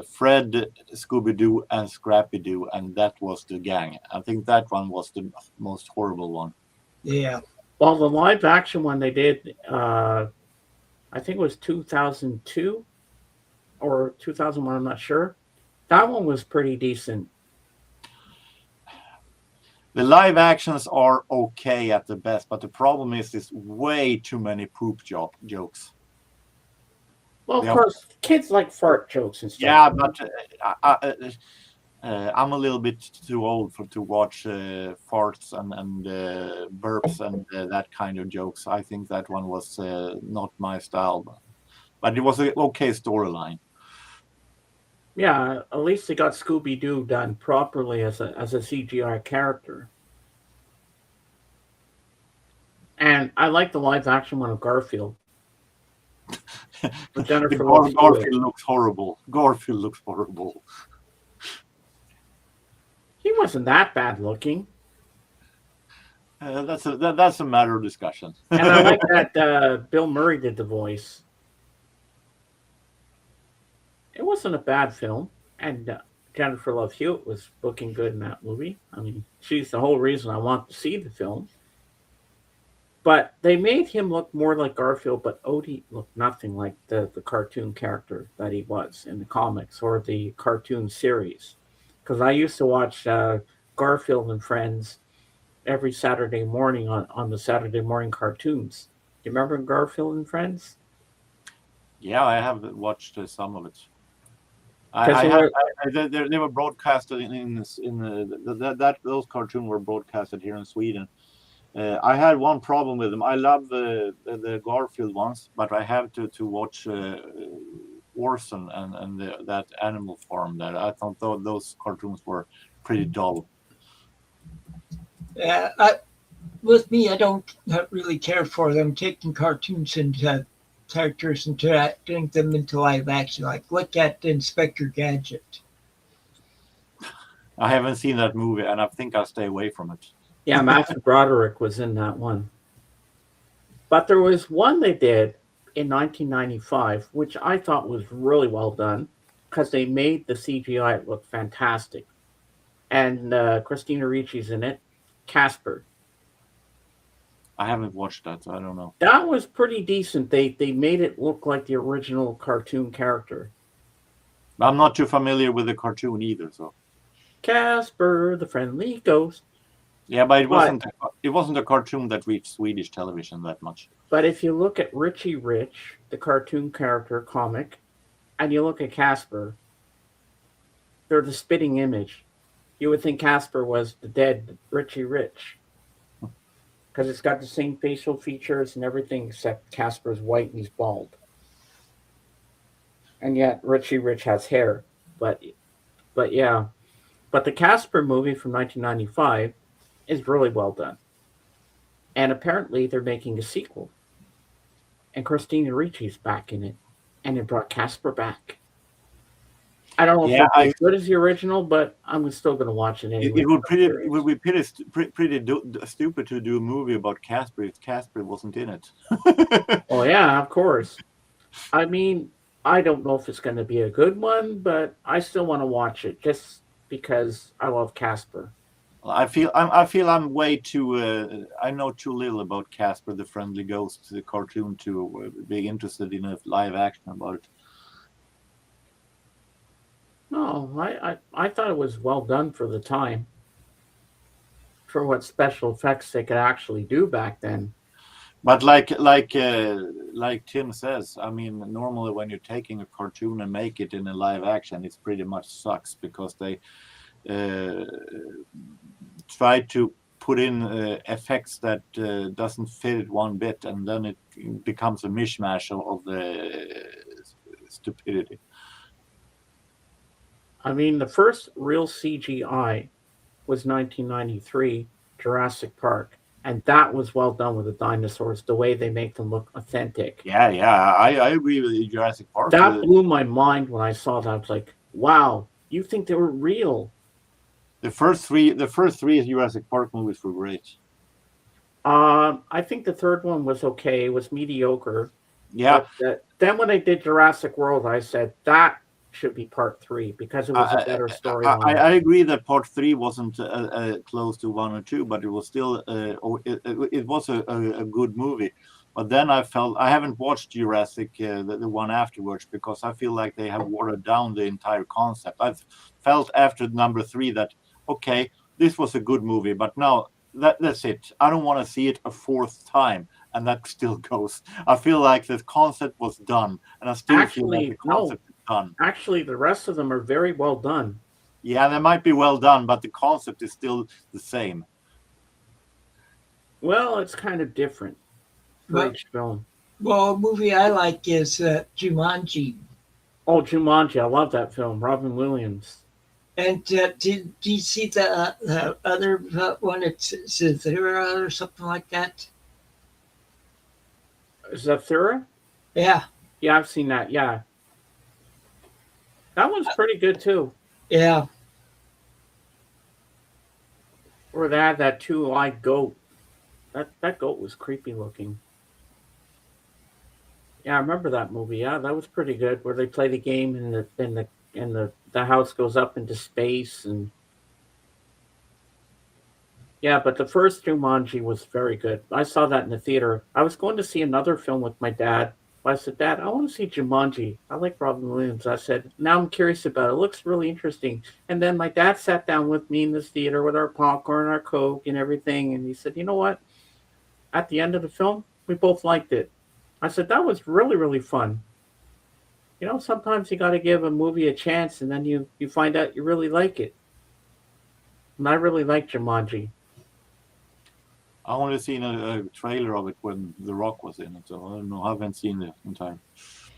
C: Fred, Scooby-Doo, and Scrappy-Doo, and that was the gang. I think that one was the most horrible one.
A: Yeah.
B: Well, the live action one they did, I think it was 2002 or 2001, I'm not sure. That one was pretty decent.
C: The live actions are okay at the best, but the problem is there's way too many poop jokes.
B: Well, of course, kids like fart jokes and stuff.
C: Yeah, but I'm a little bit too old to watch farts and burps and that kind of jokes. I think that one was not my style, but it was an okay storyline.
B: Yeah, at least they got Scooby-Doo done properly as a CGI character. And I like the live action one of Garfield. With Jennifer
C: Garfield looks horrible. Garfield looks horrible.
B: He wasn't that bad looking.
C: That's a matter of discussion.
B: And I like that Bill Murray did the voice. It wasn't a bad film, and Jennifer Love Hewitt was looking good in that movie. I mean, she's the whole reason I want to see the film. But they made him look more like Garfield, but Odie looked nothing like the cartoon character that he was in the comics or the cartoon series. Because I used to watch Garfield and Friends every Saturday morning on the Saturday morning cartoons. Do you remember Garfield and Friends?
C: Yeah, I have watched some of it. They were broadcasted those cartoons were broadcasted here in Sweden. I had one problem with them. I love the Garfield ones, but I have to watch Orson and that Animal Farm. That I thought those cartoons were pretty dull.
A: Yeah, with me, I don't really care for them taking cartoons and characters and turning them into live action. Like, look at Inspector Gadget.
C: I haven't seen that movie, and I think I'll stay away from it.
B: Yeah, Matthew Broderick was in that one. But there was one they did in 1995, which I thought was really well done because they made the CGI look fantastic. And Christina Ricci's in it, Casper.
C: I haven't watched that, so I don't know.
B: That was pretty decent. They made it look like the original cartoon character.
C: I'm not too familiar with the cartoon either, so.
B: Casper, the friendly ghost.
C: Yeah, but it wasn't a cartoon that reached Swedish television that much.
B: But if you look at Richie Rich, the cartoon character comic, and you look at Casper, they're the spitting image. You would think Casper was the dead Richie Rich. Because it's got the same facial features and everything, except Casper's white and he's bald. And yet Richie Rich has hair. But yeah. But the Casper movie from 1995 is really well done. And apparently they're making a sequel. And Christina Ricci's back in it. And it brought Casper back. I don't know if it's as good as the original, but I'm still going to watch it anyway.
C: It would be pretty stupid to do a movie about Casper if Casper wasn't in it.
B: Oh, yeah, of course. I mean, I don't know if it's going to be a good one, but I still want to watch it just because I love Casper.
C: I feel I'm way too. I know too little about Casper the Friendly Ghost, the cartoon, to be interested in a live action about it.
B: No, I thought it was well done for the time. For what special effects they could actually do back then.
C: But like Tim says, I mean, normally when you're taking a cartoon and make it in a live action, it's pretty much sucks because they try to put in effects that doesn't fit it one bit, and then it becomes a mishmash of the stupidity.
B: I mean, the first real CGI was 1993, Jurassic Park. And that was well done with the dinosaurs, the way they make them look authentic.
C: Yeah, I agree with you, Jurassic Park.
B: That blew my mind when I saw that. I was like, wow, you think they were real?
C: The first three Jurassic Park movies were great.
B: I think the third one was okay. It was mediocre.
C: Yeah,
B: But then when they did Jurassic World, I said that should be part three because it was a
C: I,
B: better
C: I, I
B: storyline.
C: I agree that part three wasn't close to one or two, but it was still it was a good movie. But then I felt I haven't watched Jurassic the one afterwards because I feel like they have watered down the entire concept. I've felt after number three that okay, this was a good movie, but now that's it. I don't want to see it a fourth time, and that still goes. I feel like the concept was done, and I still feel like the
B: Actually, no.
C: concept is done.
B: Actually, the rest of them are very well done.
C: Yeah, they might be well done, but the concept is still the same.
B: Well, it's kind of different for
A: Well,
B: each film.
A: well, a movie I like is Jumanji.
B: Oh, Jumanji, I love that film. Robin Williams.
A: And did you see the other one? It's Zero or something like that.
B: Is that Thura?
A: Yeah,
B: Yeah, I've seen that. Yeah, that one's pretty good too.
A: yeah.
B: Or they had that two-eyed goat. That goat was creepy looking. Yeah, I remember that movie. Yeah, that was pretty good. Where they play the game and the house goes up into space and yeah. But the first Jumanji was very good. I saw that in the theater. I was going to see another film with my dad. I said, Dad, I want to see Jumanji. I like Robin Williams. I said, now I'm curious about it. It looks really interesting. And then my dad sat down with me in this theater with our popcorn, our Coke, and everything. And he said, you know what? At the end of the film, we both liked it. I said, that was really, really fun. Sometimes you got to give a movie a chance and then you find out you really like it. And I really like Jumanji.
C: I only seen a trailer of it when The Rock was in it, so I don't know. I haven't seen the entire.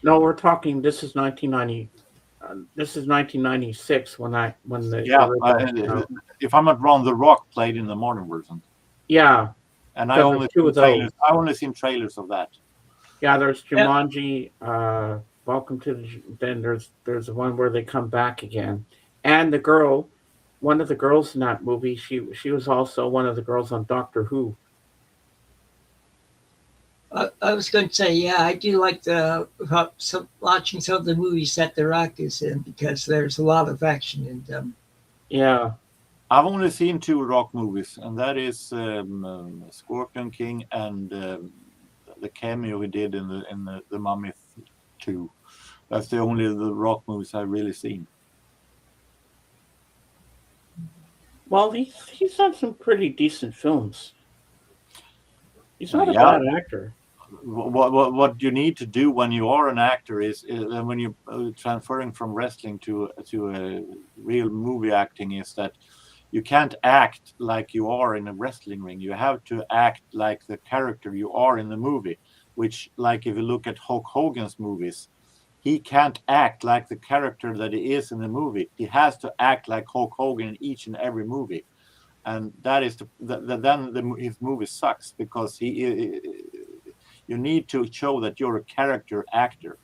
B: No, we're talking, this is 1996 when the
C: Yeah,
B: original came out.
C: if I'm not wrong, The Rock played in the modern version,
B: Yeah,
C: and
B: because there's two of those.
C: I only seen trailers of that.
B: Yeah, there's
A: Yeah.
B: Jumanji. Welcome to then there's the one where they come back again, and the girl, one of the girls in that movie, she was also one of the girls on Doctor Who.
A: I was going to say, yeah, I do like watching some of the movies that The Rock is in because there's a lot of action in them.
B: Yeah,
C: I've only seen two Rock movies, and that is Scorpion King and the cameo he did in the Mummy 2. That's the only the Rock movies I've really seen.
B: well, he's done some pretty decent films. He's not a
C: Yeah,
B: bad actor.
C: what you need to do when you are an actor is when you're transferring from wrestling to a real movie acting is that you can't act like you are in a wrestling ring. You have to act like the character you are in the movie. Which, like, if you look at Hulk Hogan's movies, he can't act like the character that he is in the movie. He has to act like Hulk Hogan in each and every movie, and that is his movie sucks because you need to show that you're a character actor,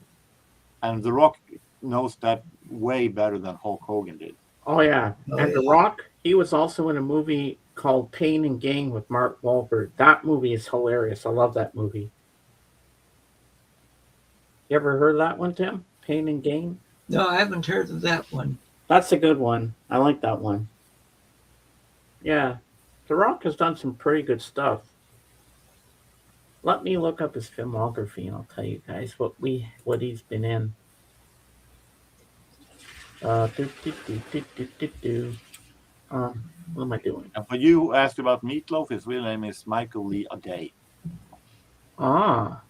C: and The Rock knows that way better than Hulk Hogan did.
B: Oh yeah,
A: Oh,
B: and The
A: yeah.
B: Rock, he was also in a movie called Pain and Gain with Mark Wahlberg. That movie is hilarious. I love that movie. You ever heard of that one, Tim? Pain and Gain?
A: No, I haven't heard of that one.
B: That's a good one. I like that one. Yeah. The Rock has done some pretty good stuff. Let me look up his filmography and I'll tell you guys what he's been in. Do, do, do, do, do, do, do. What am I doing?
C: And for you who asked about Meatloaf, his real name is Michael Lee O'Day.
B: Ah,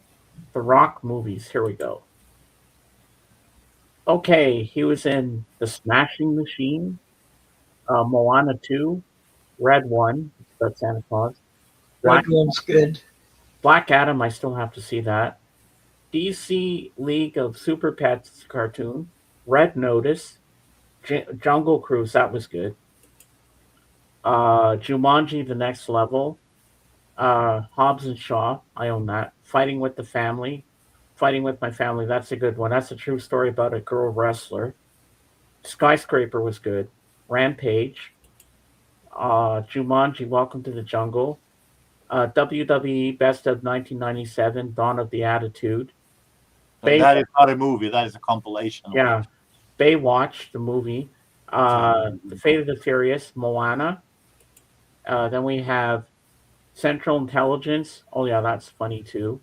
B: the Rock movies. Here we go. Okay, he was in The Smashing Machine, Moana 2, Red 1, about Santa Claus,
A: Red
B: Black,
A: one's good.
B: Black Adam, I still have to see that, DC League of Super Pets cartoon, Red Notice, Jungle Cruise, that was good, Jumanji The Next Level, Hobbs and Shaw, I own that, Fighting with My Family, that's a good one. That's a true story about a girl wrestler. Skyscraper was good. Rampage, Jumanji, Welcome to the Jungle, WWE Best of 1997, Dawn of the Attitude.
C: That is not a movie. That is a compilation.
B: Yeah, Baywatch, the movie. The Fate of the Furious, Moana. Then we have Central Intelligence. Oh yeah, that's funny too.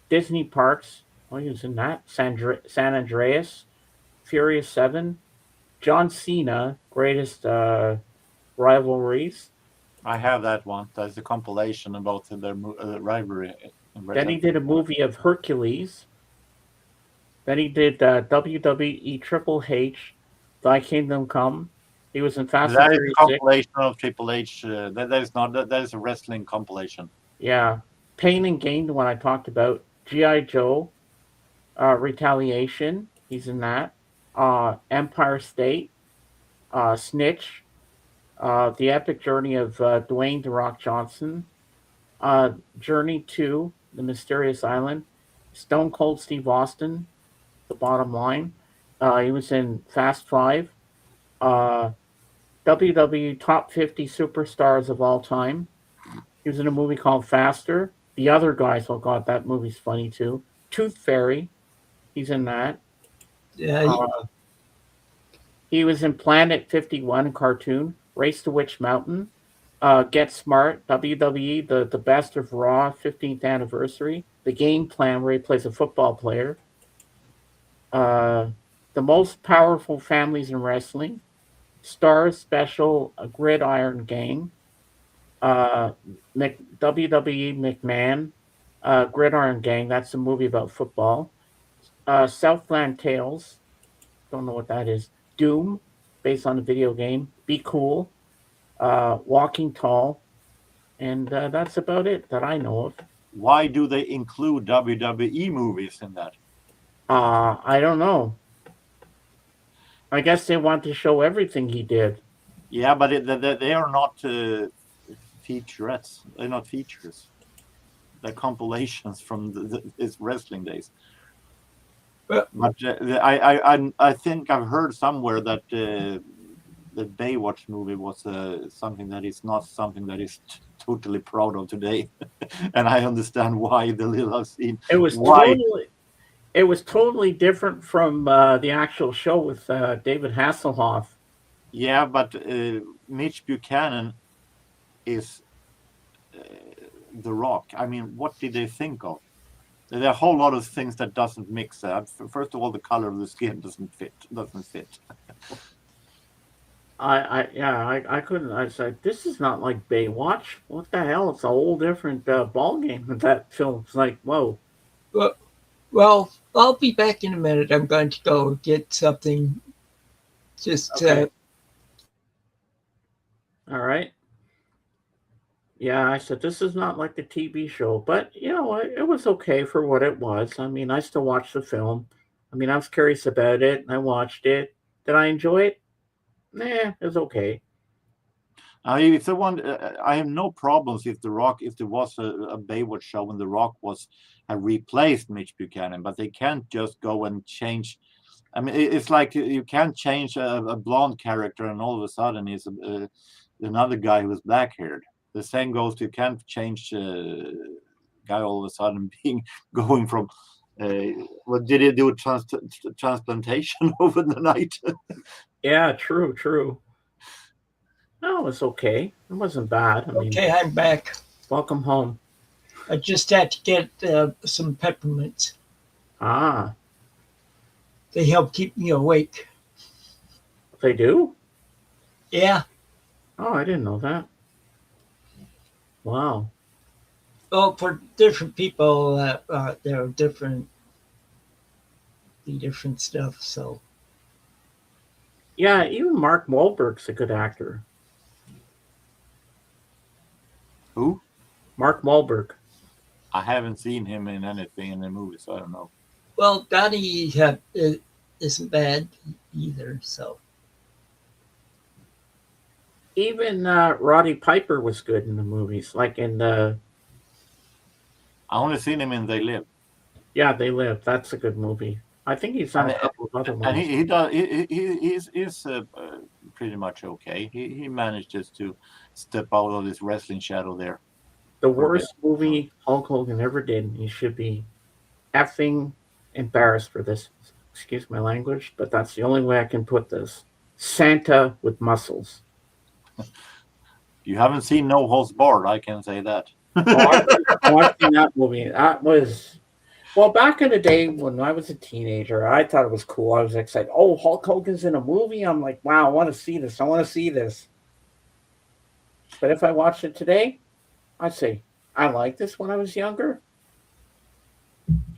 B: Disney Parks. Oh, he was in that. San Andreas, Furious 7, John Cena, Greatest Rivalries.
C: I have that one. That's a compilation about their rivalry.
B: Then he did a movie of Hercules. Then he did WWE Triple H, Thy Kingdom Come. He was in Fast and
C: That is a
B: Furious 6.
C: compilation of Triple H. That is not. That is a wrestling compilation.
B: Yeah. Pain and Gain, the one I talked about. G.I. Joe, Retaliation. He's in that. Empire State, Snitch, The Epic Journey of Dwayne The Rock Johnson, Journey to The Mysterious Island, Stone Cold Steve Austin, The Bottom Line. He was in Fast Five, WWE Top 50 Superstars of All Time. He was in a movie called Faster. The Other Guys, oh god, that movie's funny too. Tooth Fairy, he's in that.
A: Yeah,
B: He was in Planet 51 cartoon, Race to Witch Mountain, Get Smart, WWE, the Best of Raw 15th anniversary, The Game Plan, where he plays a football player, The Most Powerful Families in Wrestling, Stars Special, Gridiron Gang, WWE McMahon, Gridiron Gang, that's a movie about football, Southland Tales, don't know what that is, Doom, based on a video game, Be Cool, Walking Tall, and that's about it that I know of.
C: Why do they include WWE movies in that?
B: I don't know. I guess they want to show everything he did.
C: Yeah, but they are not featurettes. They're not features. They're compilations from his wrestling days. But I think I've heard somewhere that the Baywatch movie was something that is not something that is totally proud of today, and I understand why the little I've seen.
B: It was totally different from the actual show with David Hasselhoff.
C: Yeah, but Mitch Buchanan is The Rock. I mean, what did they think of? There are a whole lot of things that doesn't mix. First of all, the color of the skin doesn't fit.
B: I couldn't. I said, this is not like Baywatch. What the hell? It's a whole different ball game. That film's like, whoa.
A: Well, I'll be back in a minute. I'm going to go get something. Just
B: okay. All right. Yeah, I said, this is not like the TV show, but, it was okay for what it was. I mean, I still watched the film. I mean, I was curious about it, and I watched it. Did I enjoy it? Nah, it was okay.
C: If the one, I have no problems if there was a Baywatch show when The Rock have replaced Mitch Buchanan, but they can't just go and change. I mean, it's like you can't change a blonde character and all of a sudden he's another guy who is black-haired. The same goes to you can't change a guy all of a sudden going from what did he do transplantation over the night?
B: Yeah, true. No, it's okay. It wasn't bad.
A: Okay, I'm back.
B: Welcome home.
A: I just had to get some peppermints.
B: Ah.
A: They help keep me awake.
B: They do?
A: Yeah.
B: Oh, I didn't know that. Wow.
A: Well, for different people, there are different stuff. So.
B: Yeah, even Mark Wahlberg's a good actor.
C: Who?
B: Mark Wahlberg.
C: I haven't seen him in anything in the movie, so I don't know.
A: Well, Donnie isn't bad either, so.
B: Even Roddy Piper was good in the movies, like in the.
C: I only seen him in They Live.
B: Yeah, They Live. That's a good movie. I think he's done a couple of other ones.
C: And he does. He's pretty much okay. He manages to step out of this wrestling shadow there.
B: The worst movie Hulk Hogan ever did. He should be effing embarrassed for this. Excuse my language, but that's the only way I can put this. Santa with muscles.
C: You haven't seen No Holds Barred, I can say that.
B: I've seen that movie. That was, well, back in the day when I was a teenager, I thought it was cool. I was excited. Oh, Hulk Hogan's in a movie. I'm like, wow, I want to see this. I want to see this. But if I watched it today, I'd say I liked this when I was younger.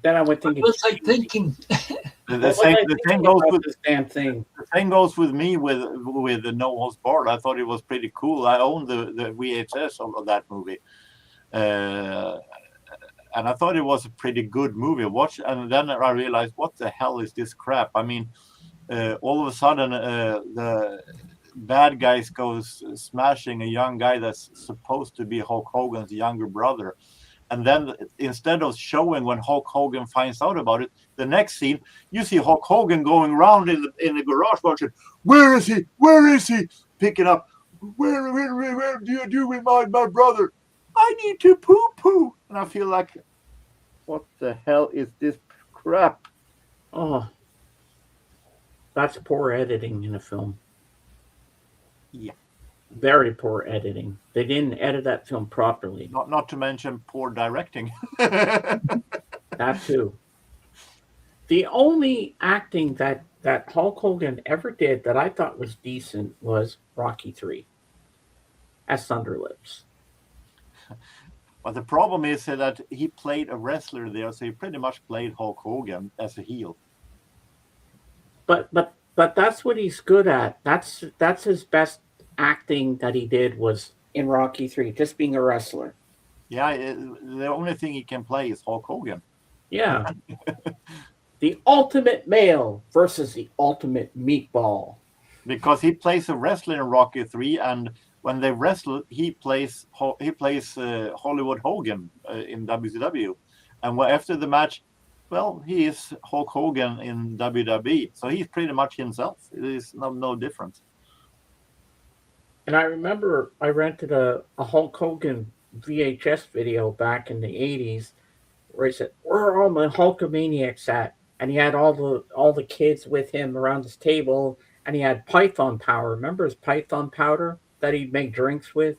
B: Then I would think
A: It was like thinking.
C: The same goes with
B: this damn thing.
C: The same goes with me with the No Holds Barred. I thought it was pretty cool. I owned the VHS of that movie, and I thought it was a pretty good movie. And then I realized, what the hell is this crap? I mean, all of a sudden, the bad guys goes smashing a young guy that's supposed to be Hulk Hogan's younger brother. And then instead of showing when Hulk Hogan finds out about it, the next scene, you see Hulk Hogan going around in the garage watching, where is he? Where is he? Picking up, where do you do with my brother? I need to poo-poo. And I feel like, what the hell is this crap?
B: Oh, that's poor editing in a film.
C: Yeah.
B: Very poor editing. They didn't edit that film properly.
C: Not to mention poor directing.
B: That too. The only acting that Hulk Hogan ever did that I thought was decent was Rocky 3 as Thunderlips.
C: But the problem is that he played a wrestler there, so he pretty much played Hulk Hogan as a heel.
B: But that's what he's good at. That's his best acting that he did was in Rocky 3, just being a wrestler.
C: Yeah, the only thing he can play is Hulk Hogan.
B: Yeah. The ultimate male versus the ultimate meatball.
C: Because he plays a wrestler in Rocky 3, and when they wrestle, he plays Hollywood Hogan in WCW. And after the match, well, he is Hulk Hogan in WWE. So he's pretty much himself. It is no difference.
B: And I remember I rented a Hulk Hogan VHS video back in the 80s where he said, where are all my Hulkamaniacs at? And he had all the kids with him around his table, and he had Python powder. Remember his Python powder that he'd make drinks with?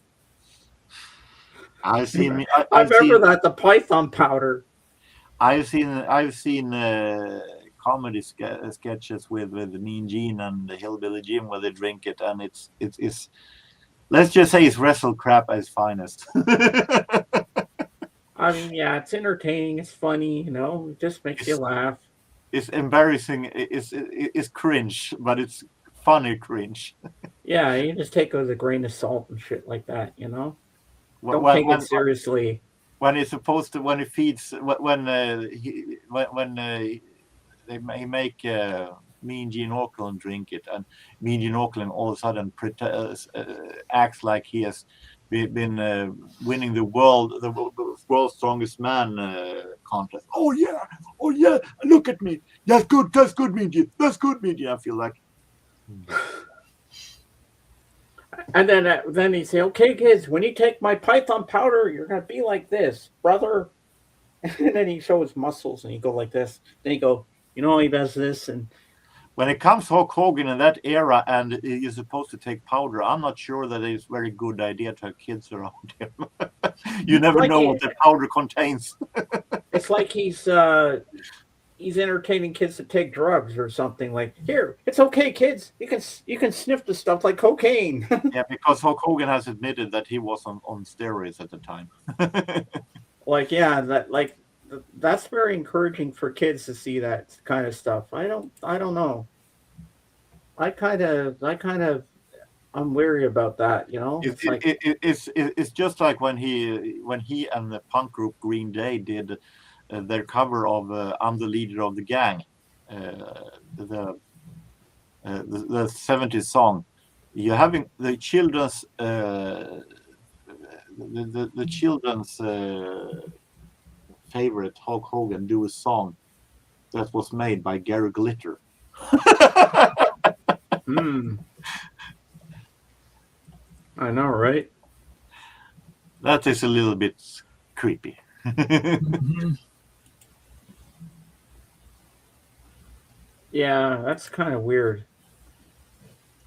C: I
B: remember that, the Python powder.
C: I've seen comedy sketches with Mean Gene and the Hillbilly Jim where they drink it, and it's let's just say it's wrestle crap at its finest.
B: I mean, yeah, it's entertaining, it's funny, it just makes you laugh.
C: It's embarrassing, it's cringe, but it's funny cringe.
B: Yeah, you just take it with a grain of salt and shit like that, Don't take it seriously.
C: When he's supposed to, when he feeds, he make Mean Gene Okerlund drink it, and Mean Gene Okerlund all of a sudden acts like he has been winning the world's strongest man contest. Oh yeah, look at me. That's good, Mean Gene. That's good, Mean Gene. I feel like.
B: And then he say, okay, kids, when you take my Python powder, you're going to be like this, brother. And then he show his muscles, and he go like this. Then he go, he does this. And
C: when it comes to Hulk Hogan in that era, and you're supposed to take powder, I'm not sure that it's a very good idea to have kids around him. You never know what the powder contains.
B: It's like he's entertaining kids to take drugs or something. Like, here, it's okay, kids. You can sniff the stuff like cocaine.
C: Yeah, because Hulk Hogan has admitted that he was on steroids at the time.
B: That's very encouraging for kids to see that kind of stuff. I don't know. I'm weary about that.
C: It's just like when he and the punk group Green Day did their cover of "I'm the Leader of the Gang," the 70s song. You're having the children's the children's favorite Hulk Hogan do a song that was made by Gary Glitter.
B: I know, right?
C: That is a little bit creepy.
A: Mhm.
B: Yeah, that's kind of weird.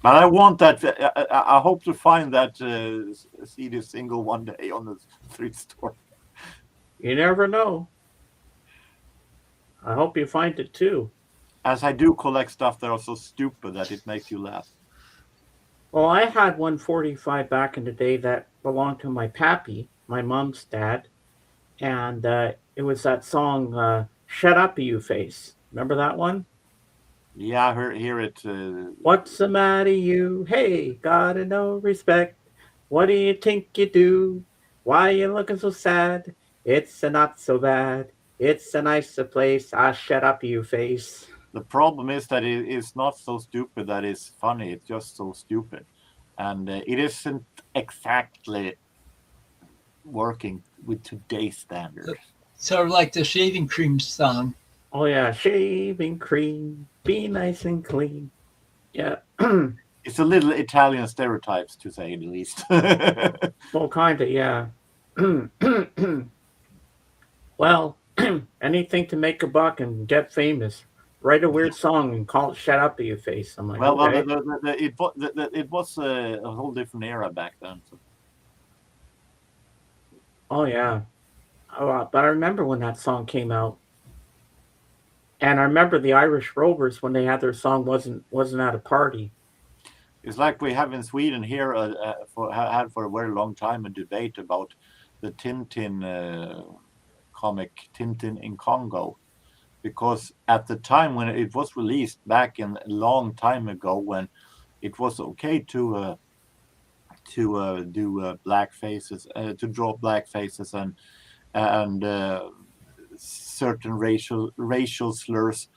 C: But I want that. I hope to find that CD single one day on the thrift store.
B: You never know. I hope you find it too.
C: As I do collect stuff that are so stupid that it makes you laugh.
B: Well, I had 145 back in the day that belonged to my pappy, my mom's dad, and it was that song "Shut Up, You Face." Remember that one?
C: Yeah, hear it.
B: What's the matter, you? Hey, gotta no respect. What do you think you do? Why you looking so sad? It's a not so bad. It's a nicer place. Ah, shut up, you face.
C: The problem is that it is not so stupid that it's funny. It's just so stupid, and it isn't exactly working with today's standards.
A: Sort of like the shaving cream song.
B: Oh yeah, shaving cream, be nice and clean. Yeah.
C: It's a little Italian stereotypes, to say the least.
B: Well, kinda, yeah. Well, anything to make a buck and get famous. Write a weird song and call it "Shut Up, You Face." I'm like,
C: Well,
B: okay.
C: it was a whole different era back then. So.
B: Oh yeah. Oh, but I remember when that song came out, and I remember the Irish Rovers when they had their song wasn't at a party.
C: It's like we have in Sweden here had for a very long time a debate about the Tintin comic Tintin in Congo, because at the time when it was released back in a long time ago, when it was okay to do black faces, to draw black faces and certain racial slurs,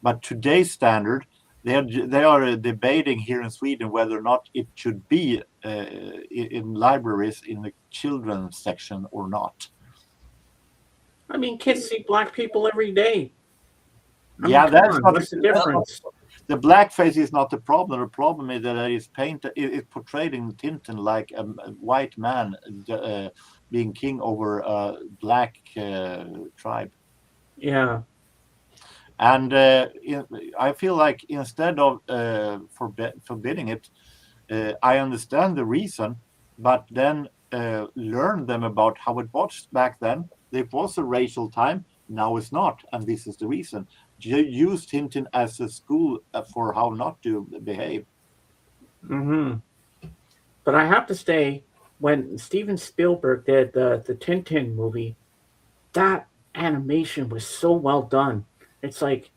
C: but today's standard, they are debating here in Sweden whether or not it should be in libraries in the children's section or not.
B: I mean, kids see black people every day. I mean,
C: Yeah,
B: come
C: that's
B: on,
C: not
B: what's the difference?
C: the blackface is not the problem. The problem is that it is painted, it's portrayed in Tintin like a white man being king over a black tribe.
B: Yeah.
C: And I feel like instead of forbidding it, I understand the reason, but then learn them about how it was back then. It was a racial time. Now it's not, and this is the reason. Use Tintin as a school for how not to behave.
B: Hmm. But I have to say, when Steven Spielberg did the Tintin movie, that animation was so well done. It's like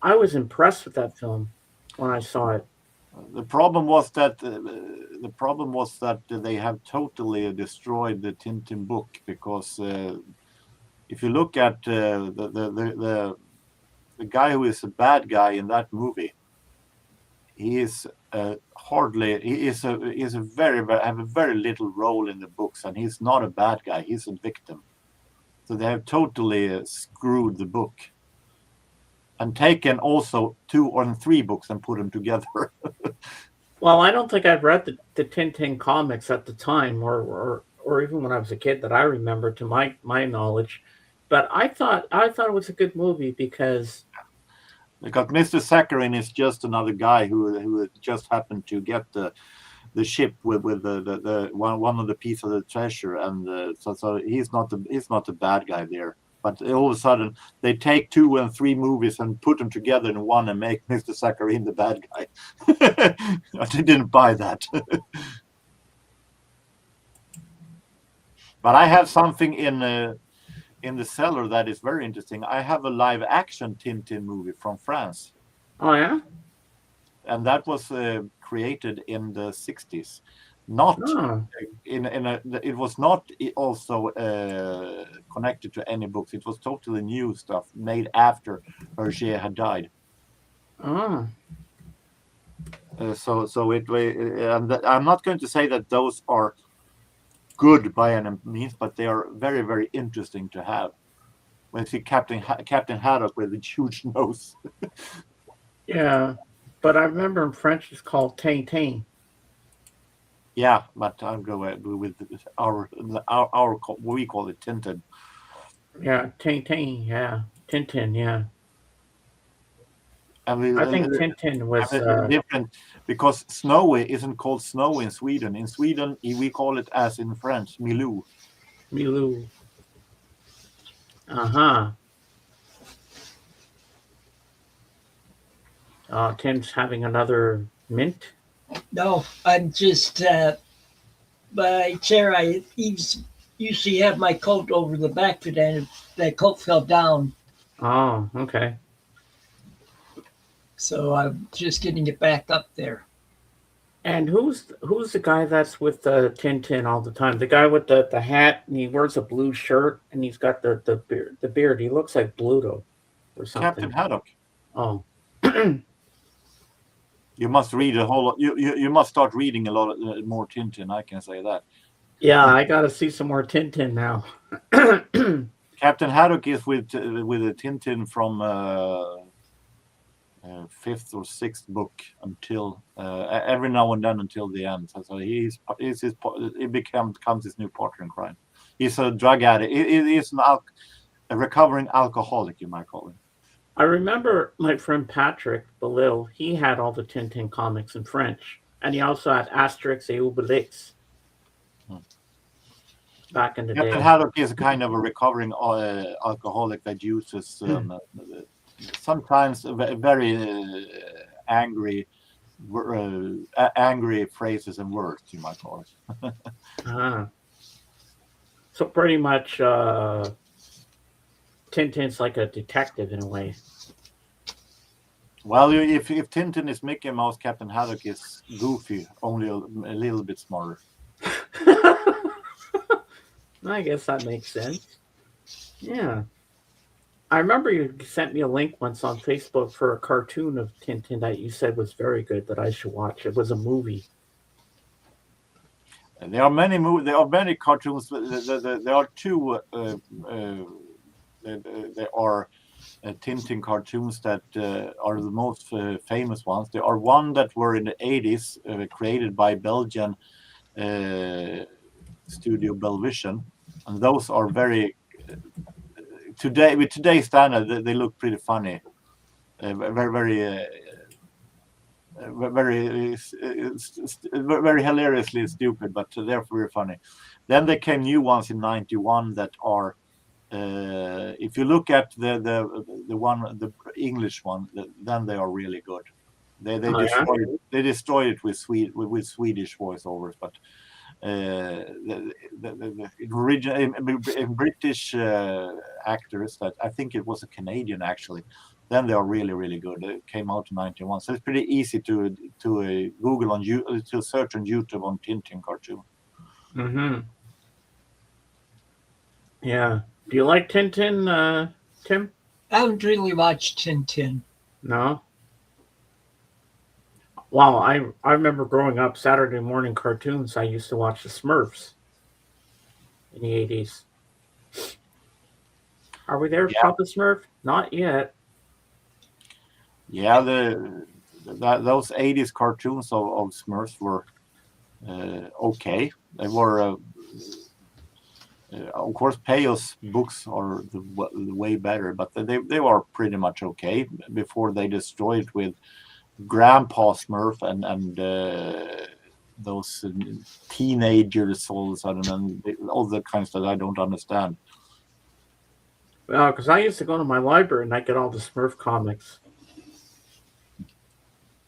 B: I was impressed with that film when I saw it.
C: The problem was that they have totally destroyed the Tintin book, because if you look at the guy who is a bad guy in that movie, he is hardly he is a very have a very little role in the books, and he's not a bad guy. He's a victim. So they have totally screwed the book and taken also 2 or 3 books and put them together.
B: Well, I don't think I've read the Tintin comics at the time, or even when I was a kid that I remember, to my knowledge. But I thought it was a good movie because
C: Because Mr. Sakharin is just another guy who just happened to get the ship with the one of the piece of the treasure, and so he's not the bad guy there. But all of a sudden they take 2 and 3 movies and put them together in one and make Mr. Sakharin the bad guy. I didn't buy that. But I have something in the cellar that is very interesting. I have a live action Tintin movie from France,
B: oh yeah,
C: and that was created in the 60s. Not
B: oh,
C: it was not also connected to any books. It was totally new stuff made after Hergé had died.
B: oh.
C: So I'm not going to say that those are good by any means, but they are very, very interesting to have. When you see Captain Haddock with a huge nose.
B: Yeah. But I remember in French it's called Tintin.
C: Yeah, but I'll go with our we call it Tintin.
B: Yeah, Tintin. Yeah, Tintin. Yeah,
C: I mean,
B: I think Tintin was
C: different because snowy isn't called snow in Sweden. In Sweden, we call it as in French, milou.
B: Milou. Uh-huh. Tim's having another mint.
A: No, I'm just my chair. Usually have my coat over the back of that. That coat fell down,
B: Oh, okay.
A: so I'm just getting it back up there.
B: And who's the guy that's with the Tintin all the time? The guy with the hat and he wears a blue shirt and he's got the beard. He looks like Bluto or
C: Captain
B: something.
C: Haddock.
B: Oh.
C: You must read a whole lot. You must start reading a lot more Tintin. I can say that.
B: Yeah, I got to see some more Tintin now.
C: Captain Haddock is with a Tintin from fifth or sixth book until every now and then until the end. So he becomes his new partner in crime. He's a drug addict. He's a recovering alcoholic, you might call him.
B: I remember my friend Patrick Belil. He had all the Tintin comics in French, and he also had Asterix et Obelix back in the
C: Captain
B: day.
C: Haddock is a kind of a recovering alcoholic that uses sometimes very angry phrases and words, you might call it.
B: So pretty much Tintin's like a detective in a way.
C: Well, if Tintin is Mickey Mouse, Captain Haddock is Goofy, only a little bit smarter.
B: I guess that makes sense. Yeah. I remember you sent me a link once on Facebook for a cartoon of Tintin that you said was very good that I should watch. It was a movie.
C: And there are many There are many cartoons. There are two. There are Tintin cartoons that are the most famous ones. There are one that were in the 80s, created by Belgian studio Belvision, and those are very today with today's standard they look pretty funny, very hilariously stupid, but they're very funny. Then there came new ones in '91 that are if you look at the English one, then they are really good. They destroyed it with Swedish voiceovers, but the original British actors that I think it was a Canadian actually. Then they are really, really good. It came out in '91, so it's pretty easy to Google to search on YouTube on Tintin cartoon.
B: Mm-hmm. Yeah. Do you like Tintin, Tim?
A: I haven't really watched Tintin.
B: No. Wow, I remember growing up Saturday morning cartoons. I used to watch the Smurfs in the 80s. Are we there, Papa Smurf? Not yet.
C: Yeah, those 80s cartoons of Smurfs were okay. They were, of course, Peyo's books are the way better, but they were pretty much okay before they destroyed it with Grandpa Smurf and those teenagers all of a sudden and all the kinds that I don't understand.
B: Well, because I used to go to my library and I get all the Smurf comics.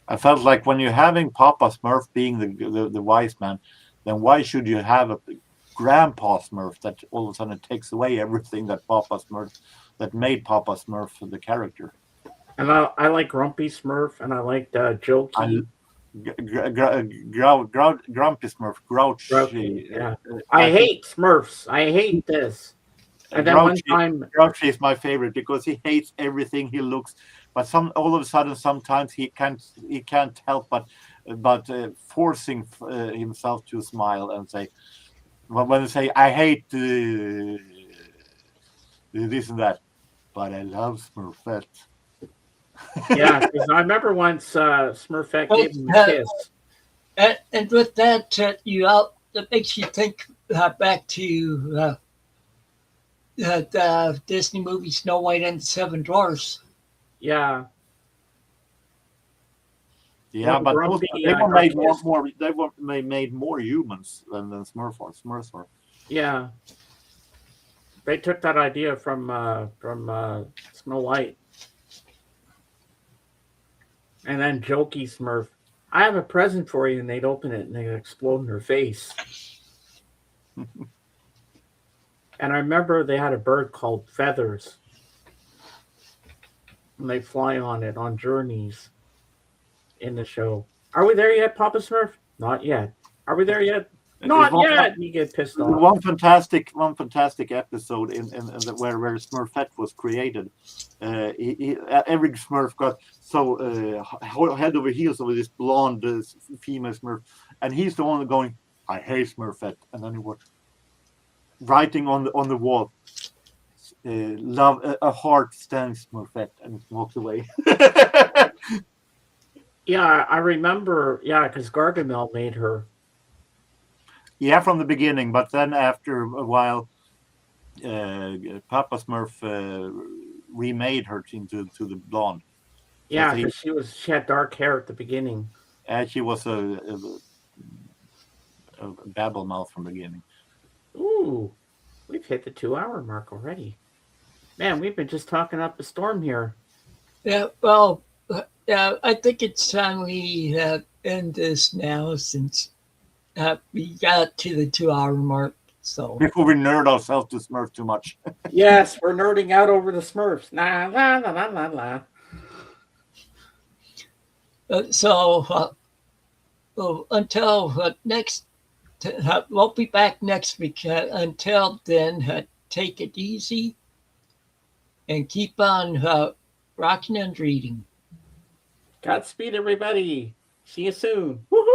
C: I felt like when you're having Papa Smurf being the wise man, then why should you have a Grandpa Smurf that all of a sudden takes away everything that made Papa Smurf the character?
B: And I like Grumpy Smurf and I liked Jokey.
C: Grumpy Smurf, Grouchy.
B: Yeah. I hate Smurfs. I hate this. And then one time,
C: Grouchy is my favorite because he hates everything he looks. But all of a sudden, sometimes he can't help but forcing himself to smile and say, when they say, "I hate this and that," but I love Smurfette.
B: Yeah, because I remember once Smurfette gave him a kiss.
A: And with that, that makes you think back to the Disney movie Snow White and the Seven Dwarfs.
B: Yeah.
C: Yeah,
B: Or
C: but
B: Grumpy,
C: they were
B: got
C: made
B: pissed.
C: more. They were made more humans than Smurfs were.
B: Yeah. They took that idea from Snow White. And then Jokey Smurf, I have a present for you, and they'd open it and they'd explode in her face. And I remember they had a bird called Feathers. And they fly on it on journeys in the show. Are we there yet, Papa Smurf? Not yet. Are we there yet? Not yet. You get pissed off.
C: One fantastic episode in where Smurfette was created. Every Smurf got so head over heels over this blonde female Smurf, and he's the one going, "I hate Smurfette," and then he was writing on the wall, "Love a heart stands Smurfette," and it walked away.
B: Yeah, I remember. Yeah, because Gargamel made her.
C: Yeah, from the beginning, but then after a while, Papa Smurf remade her into the blonde.
B: Yeah, because she had dark hair at the beginning.
C: And she was a babble mouth from the beginning.
B: Ooh, we've hit the 2-hour mark already. Man, we've been just talking up a storm here.
A: Yeah, well, I think it's time we end this now since we got to the 2-hour mark. So
C: before we nerd ourselves to Smurf too much.
B: Yes, we're nerding out over the Smurfs. La la la la la
A: la. Until next, we'll be back next week. Until then, take it easy and keep on rocking and reading.
B: Godspeed, everybody. See you soon. Woo-hoo!